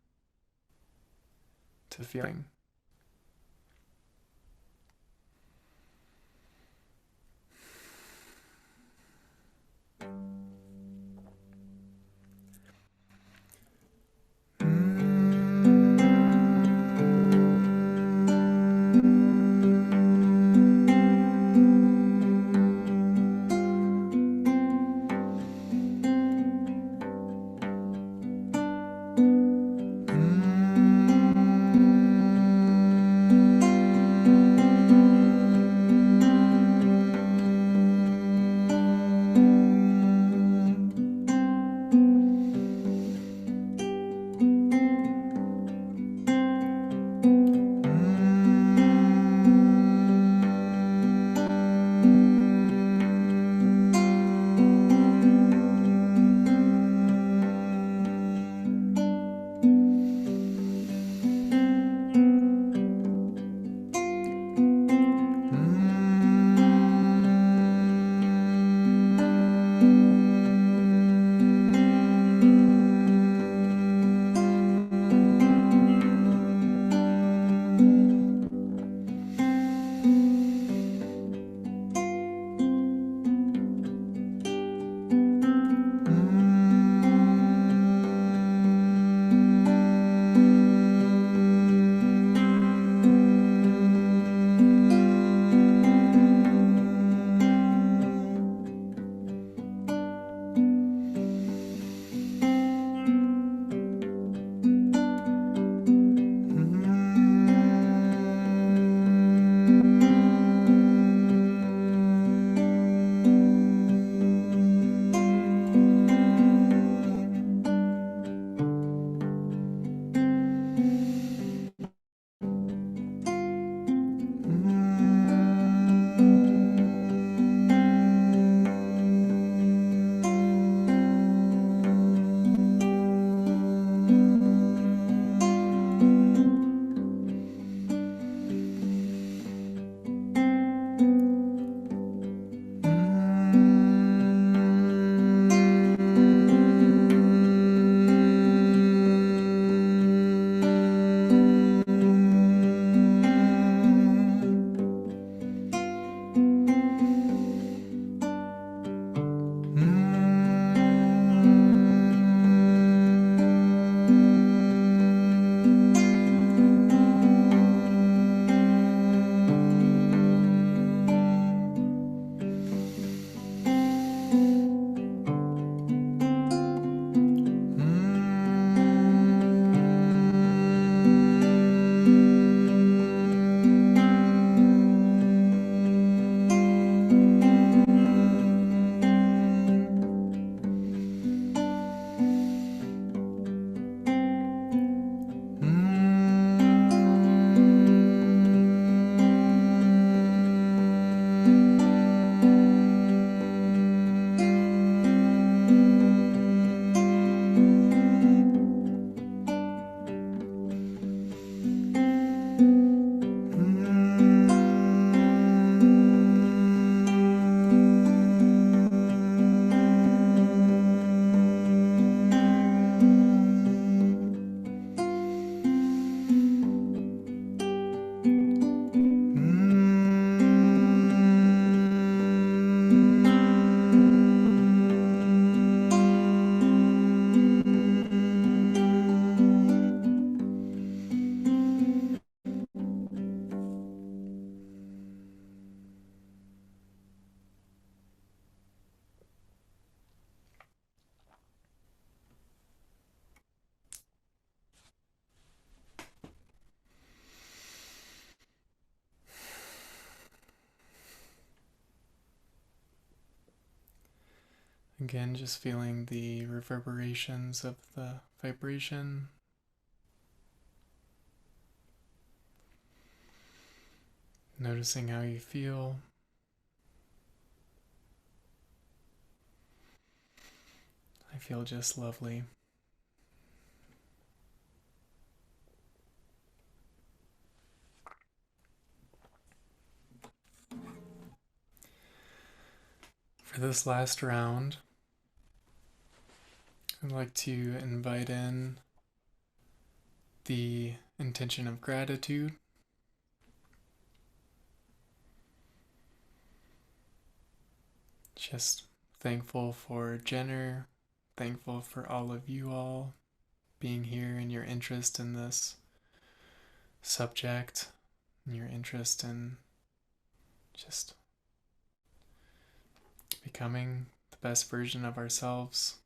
to the feeling? Again, just feeling the reverberations of the vibration. Noticing how you feel. I feel just lovely. For this last round, I'd like to invite in the intention of gratitude. Just thankful for Jenner, thankful for all of you all being here and your interest in this subject, and your interest in just becoming the best version of ourselves.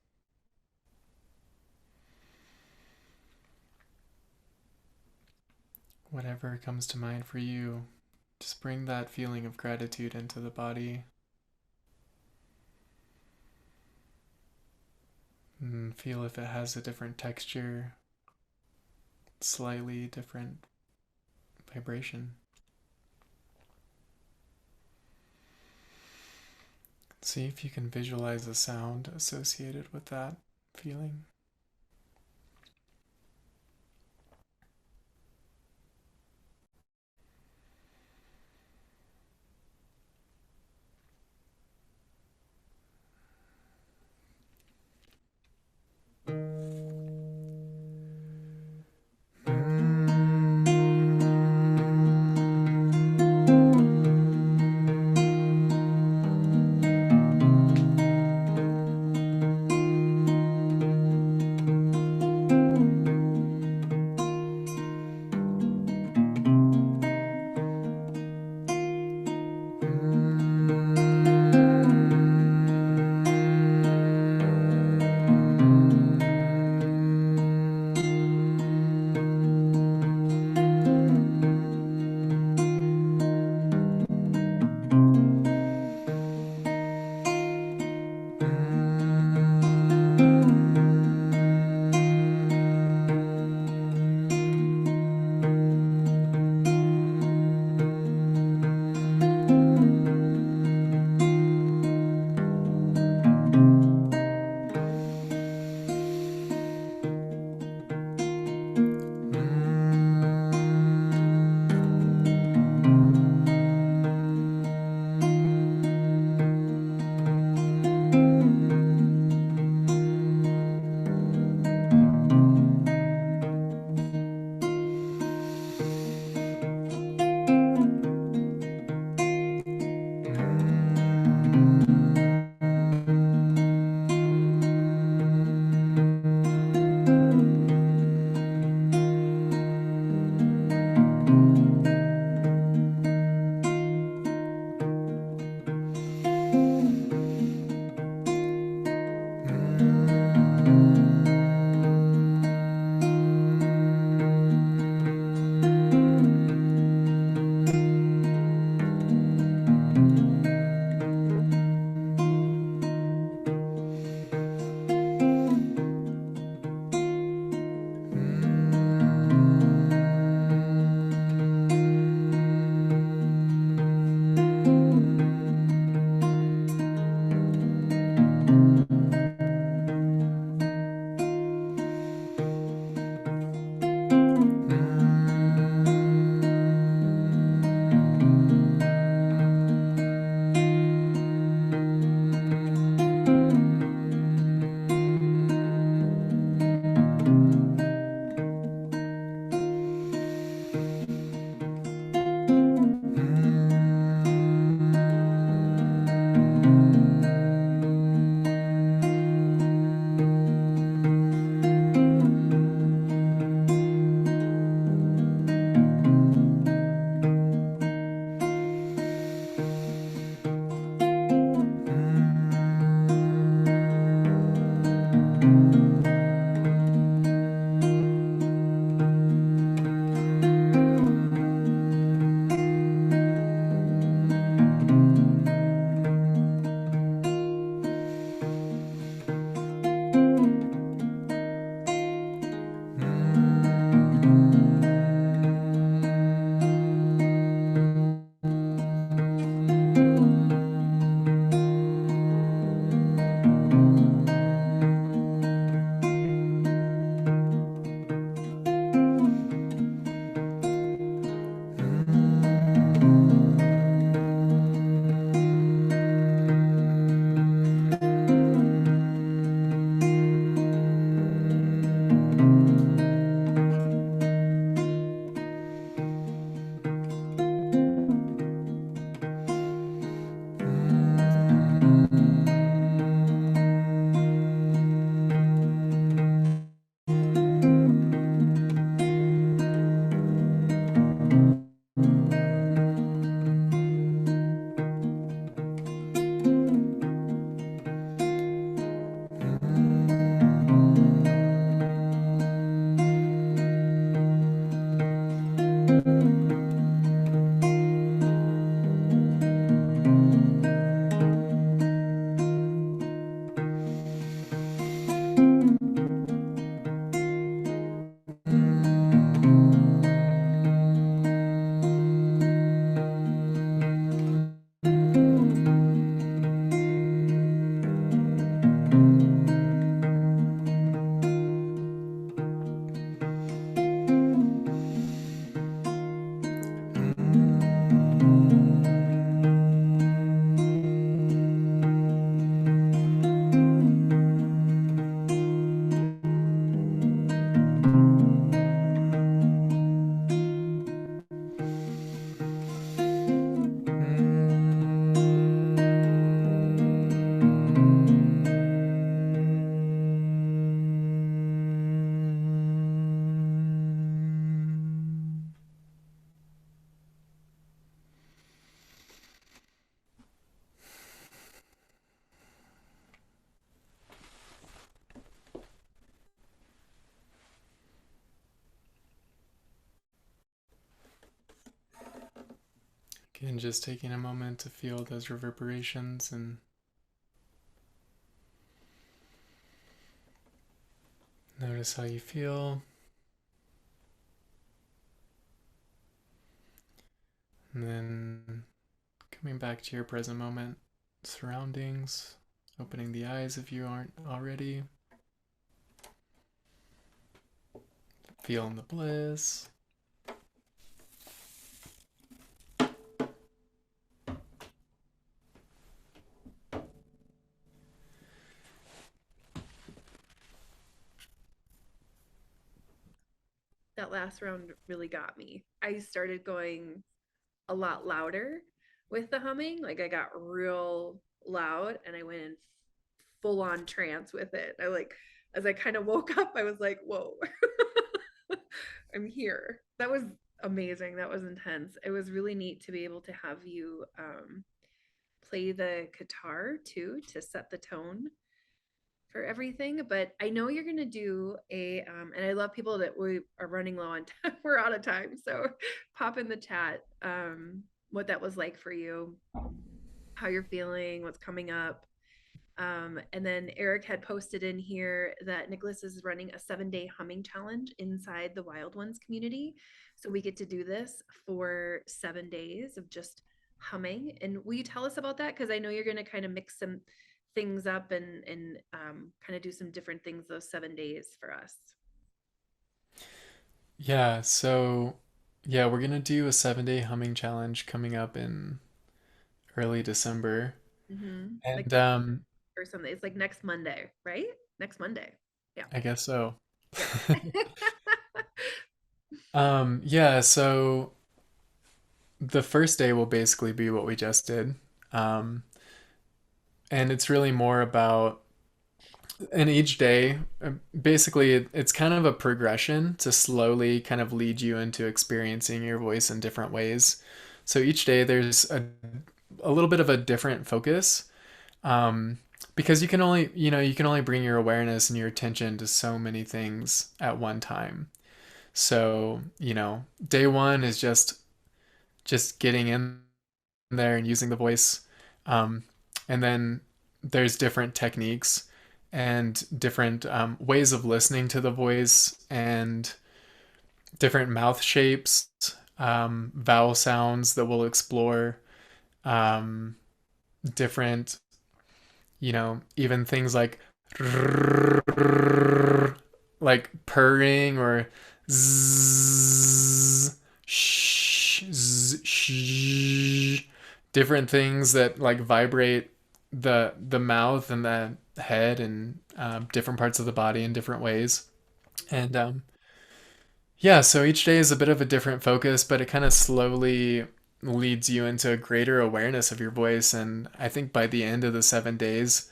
Whatever comes to mind for you, just bring that feeling of gratitude into the body. And feel if it has a different texture, slightly different vibration. See if you can visualize a sound associated with that feeling. Again, just taking a moment to feel those reverberations and notice how you feel. And then coming back to your present moment, surroundings, opening the eyes if you aren't already, feeling the bliss. That last round really got me. I started going a lot louder with the humming. Like I got real loud and I went in full on trance with it. I like, as I kind of woke up, I was like, whoa, I'm here. That was amazing. That was intense. It was really neat to be able to have you play the guitar too to set the tone for everything. But I know you're gonna do a and I love people that we are running low on time. We're out of time. So pop in the chat what that was like for you, how you're feeling, what's coming up. And then Eric had posted in here that Nicholas is running a 7-day humming challenge inside the Wild Ones community. So we get to do this for 7 days of just humming. And will you tell us about that? Because I know you're going to kind of mix some things up and kind of do some different things those 7 days for us. Yeah, so yeah, we're gonna do a 7-day humming challenge coming up in early December. Like And or something. It's like next Monday, right? Next Monday. Yeah. I guess so. Yeah. Yeah, so the first day will basically be what we just did. Um, and it's really more about, and each day, basically, it's kind of a progression to slowly kind of lead you into experiencing your voice in different ways. So each day, there's a little bit of a different focus. Um, because you can only bring your awareness and your attention to so many things at one time. So, day one is just getting in there and using the voice. Um, and then there's different techniques and different ways of listening to the voice and different mouth shapes, vowel sounds that we'll explore, um, different, even things like purring or zzz, shh, different things that like vibrate the mouth and the head and different parts of the body in different ways. And yeah, so each day is a bit of a different focus, but it kind of slowly leads you into a greater awareness of your voice. And I think by the end of the 7 days,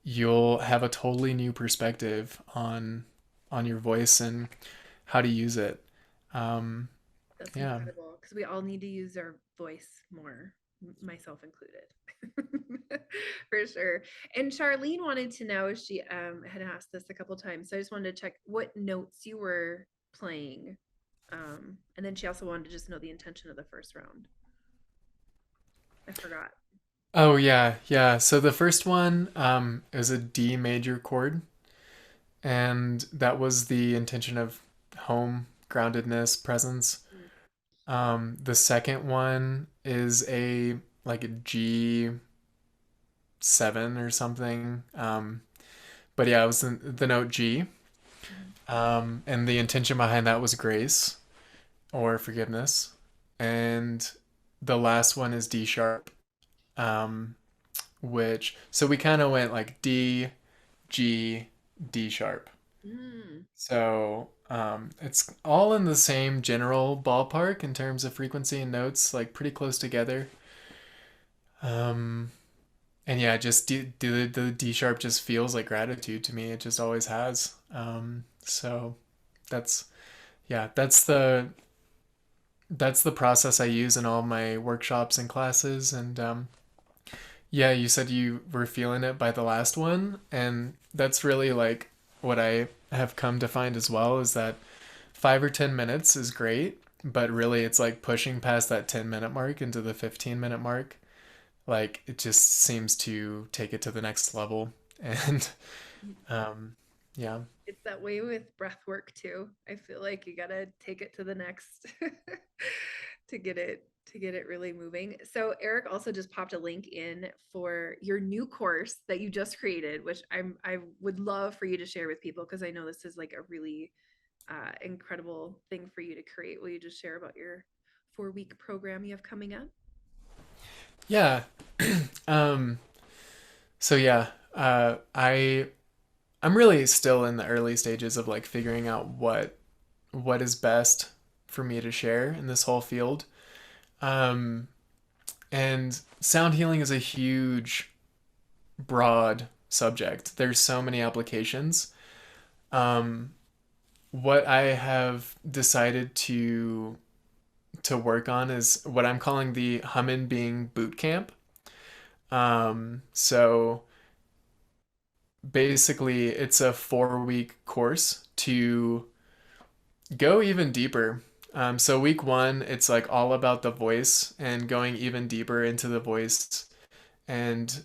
you'll have a totally new perspective on your voice and how to use it. Um, That's yeah. incredible because we all need to use our voice more, myself included. For sure. And Charlene wanted to know, she had asked this a couple times. So I just wanted to check what notes you were playing. And then she also wanted to just know the intention of the first round. I forgot. Oh yeah, yeah. So the first one is a D major chord, and that was the intention of home, groundedness, presence. The second one is a like a G7 or something. But yeah, it was the note G. And the intention behind that was grace or forgiveness. And the last one is D sharp. Um, which so we kind of went like D, G, D sharp. Mm. So it's all in the same general ballpark in terms of frequency and notes, like pretty close together. Um, and yeah, just the D sharp just feels like gratitude to me. It just always has. So that's yeah, that's the process I use in all my workshops and classes. And yeah, you said you were feeling it by the last one, and that's really like what I have come to find as well is that 5 or 10 minutes is great. but really it's like pushing past that 10-minute mark into the 15-minute mark. Like it just seems to take it to the next level. And um, yeah. It's that way with breath work too. I feel like you gotta take it to the next to get it really moving. So Eric also just popped a link in for your new course that you just created, which I would love for you to share with people because I know this is like a really incredible thing for you to create. Will you just share about your 4-week program you have coming up? Yeah. um, so yeah, I'm really still in the early stages of like figuring out what is best for me to share in this whole field. Um, and sound healing is a huge, broad subject. There's so many applications. Um, what I have decided to work on is what I'm calling the Hummin Being Boot Camp. So basically, it's a 4-week course to go even deeper. So week one, it's like all about the voice and going even deeper into the voice and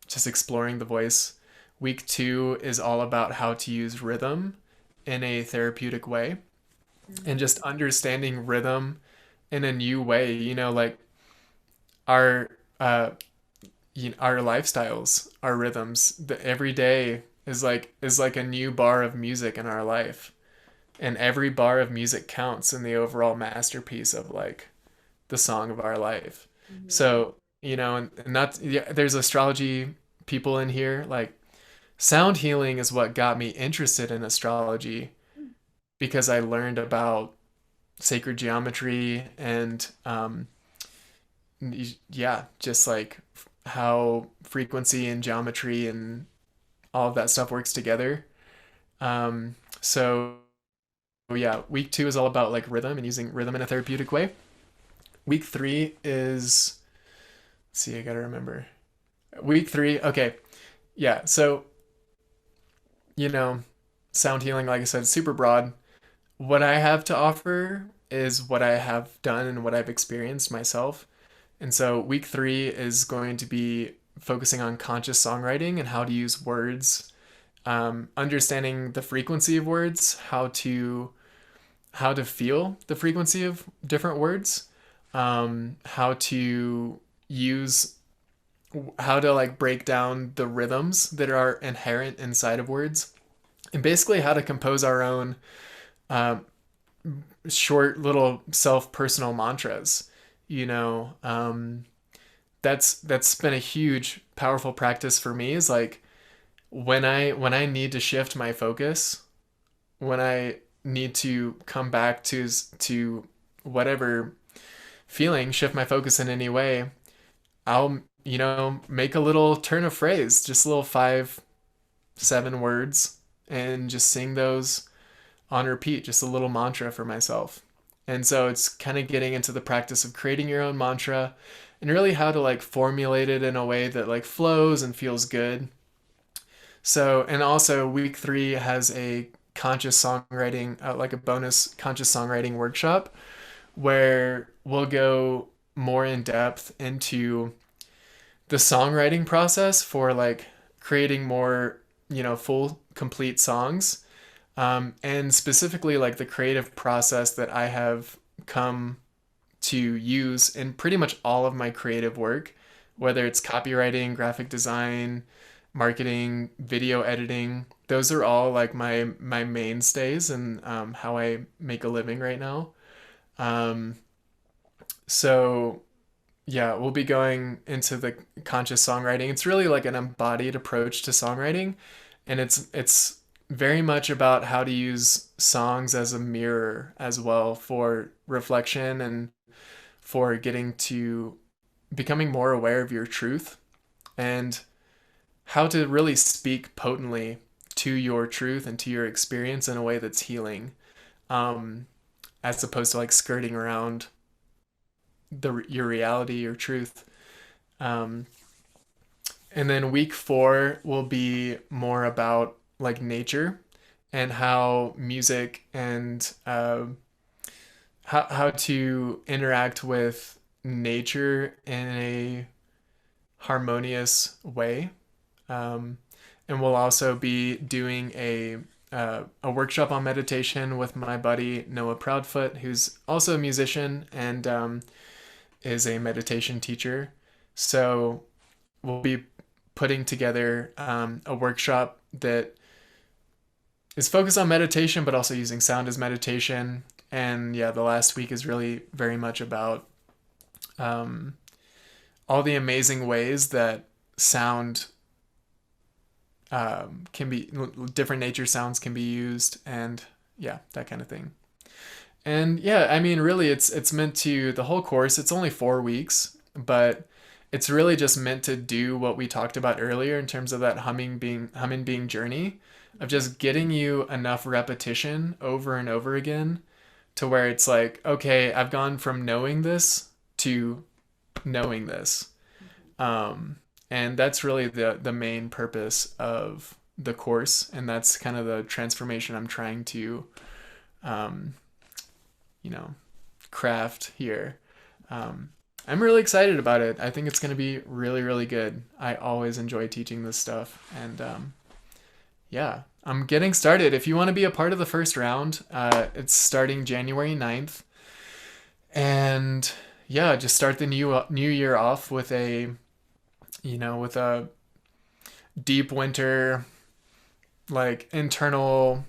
just exploring the voice. Week two is all about how to use rhythm in a therapeutic way and Mm-hmm. just understanding rhythm in a new way. You know, like our uh, our lifestyles, our rhythms. The every day is like a new bar of music in our life, and every bar of music counts in the overall masterpiece of like the song of our life. Mm-hmm. So and that's yeah, there's astrology people in here. Like sound healing is what got me interested in astrology because I learned about sacred geometry and yeah, just like how frequency and geometry and all of that stuff works together. So yeah, week two is all about like rhythm and using rhythm in a therapeutic way. Week three is, let's see, I gotta remember. Week three, okay, yeah. So you know, sound healing, like I said, super broad. What I have to offer is what I have done and what I've experienced myself. And so week three is going to be focusing on conscious songwriting and how to use words, understanding the frequency of words, how to feel the frequency of different words, how to use how to like break down the rhythms that are inherent inside of words, and basically how to compose our own um, short little self personal mantras. You know, that's been a huge powerful practice for me. Is like when I need to shift my focus, when I need to come back to whatever feeling, shift my focus in any way, I'll make a little turn of phrase, just a little 5, 7 words, and just sing those on repeat, just a little mantra for myself. And so it's kind of getting into the practice of creating your own mantra and really how to like formulate it in a way that like flows and feels good. So, and also week three has a conscious songwriting, like a bonus conscious songwriting workshop where we'll go more in depth into the songwriting process for like creating more, full, complete songs. And specifically like the creative process that I have come to use in pretty much all of my creative work, whether it's copywriting, graphic design, marketing, video editing. Those are all like my mainstays and how I make a living right now. Um, so yeah, we'll be going into the conscious songwriting. It's really like an embodied approach to songwriting, and it's very much about how to use songs as a mirror as well for reflection and for getting to becoming more aware of your truth and how to really speak potently to your truth and to your experience in a way that's healing, um, as opposed to like skirting around your reality, your truth. Um, and then week four will be more about like nature and how music and how to interact with nature in a harmonious way. Um, and we'll also be doing a workshop on meditation with my buddy Noah Proudfoot, who's also a musician and is a meditation teacher. So we'll be putting together a workshop that is focused on meditation, but also using sound as meditation. And yeah, the last week is really very much about um, all the amazing ways that sound can be different nature sounds can be used, and yeah, that kind of thing. And yeah, I mean, really, it's meant to the whole course. It's only 4 weeks, but it's really just meant to do what we talked about earlier in terms of that humming being journey of just getting you enough repetition over and over again to where it's like, okay, I've gone from knowing this to knowing this. Mhm. Um, and that's really the main purpose of the course, and that's kind of the transformation I'm trying to, um, you know, craft here. Um, I'm really excited about it. I think it's going to be really, really good. I always enjoy teaching this stuff, and yeah, I'm getting started. If you want to be a part of the first round, it's starting January 9th, and yeah, just start the new year off with with a deep winter like internal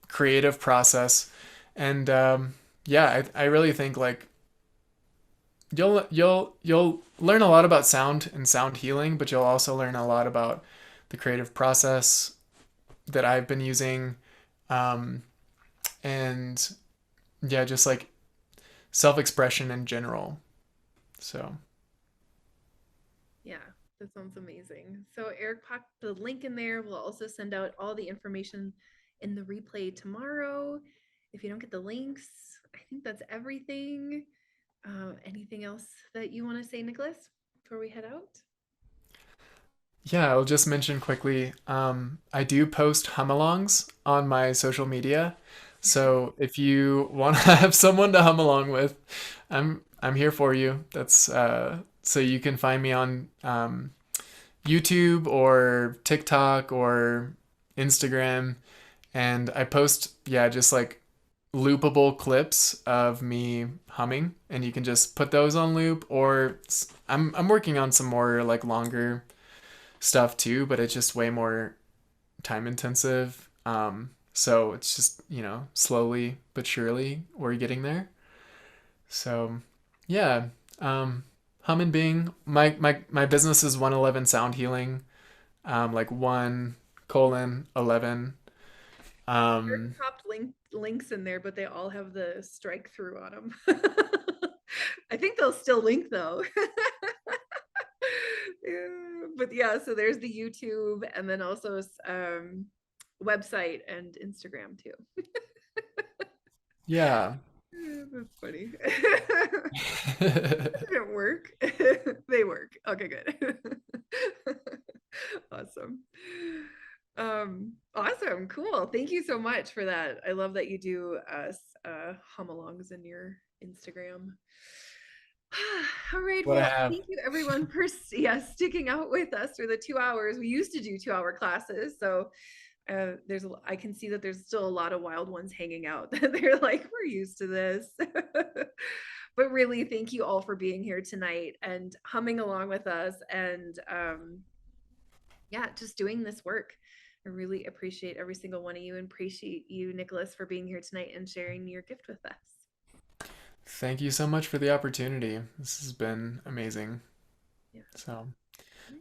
creative process. And yeah, I really think like you'll learn a lot about sound and sound healing, but you'll also learn a lot about the creative process that I've been using, um, and yeah, just like self-expression in general. So Yeah, that sounds amazing. So Eric popped the link in there. We'll also send out all the information in the replay tomorrow. If you don't get the links, I think that's everything. Anything else that you want to say, Nicholas, before we head out? yeah, I'll just mention quickly. I do post hum-alongs on my social media, so if you want to have someone to hum along with, I'm here for you. That's so you can find me on YouTube or TikTok or Instagram, and I post yeah just like loopable clips of me humming, and you can just put those on loop. Or I'm working on some more like longer stuff too, but it's just way more time intensive. So it's just, slowly but surely we're getting there. So yeah, hum and bing. My business is 111 Sound Healing, like 1:11. Eric Um, popped links in there, but they all have the strike through on them. I think they'll still link though. Yeah, but yeah, so there's the YouTube and then also website and Instagram too. yeah. That's funny. Didn't work. They work. Okay, good. Awesome. Awesome. Cool. Thank you so much for that. I love that you do hum-alongs in your Instagram. All right. What I Well, have. thank you everyone for sticking out with us for the 2 hours. We used to do 2 hour classes, so I can see that there's still a lot of wild ones hanging out. They're like, we're used to this. But really, thank you all for being here tonight and humming along with us, and yeah, just doing this work. I really appreciate every single one of you, and appreciate you, Nicholas, for being here tonight and sharing your gift with us. Thank you so much for the opportunity. This has been amazing. Yeah. So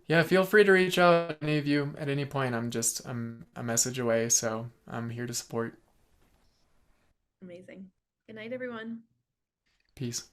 yeah, feel free to reach out any of you at any point. I'm a message away, so I'm here to support. Amazing. Good night, everyone. Peace.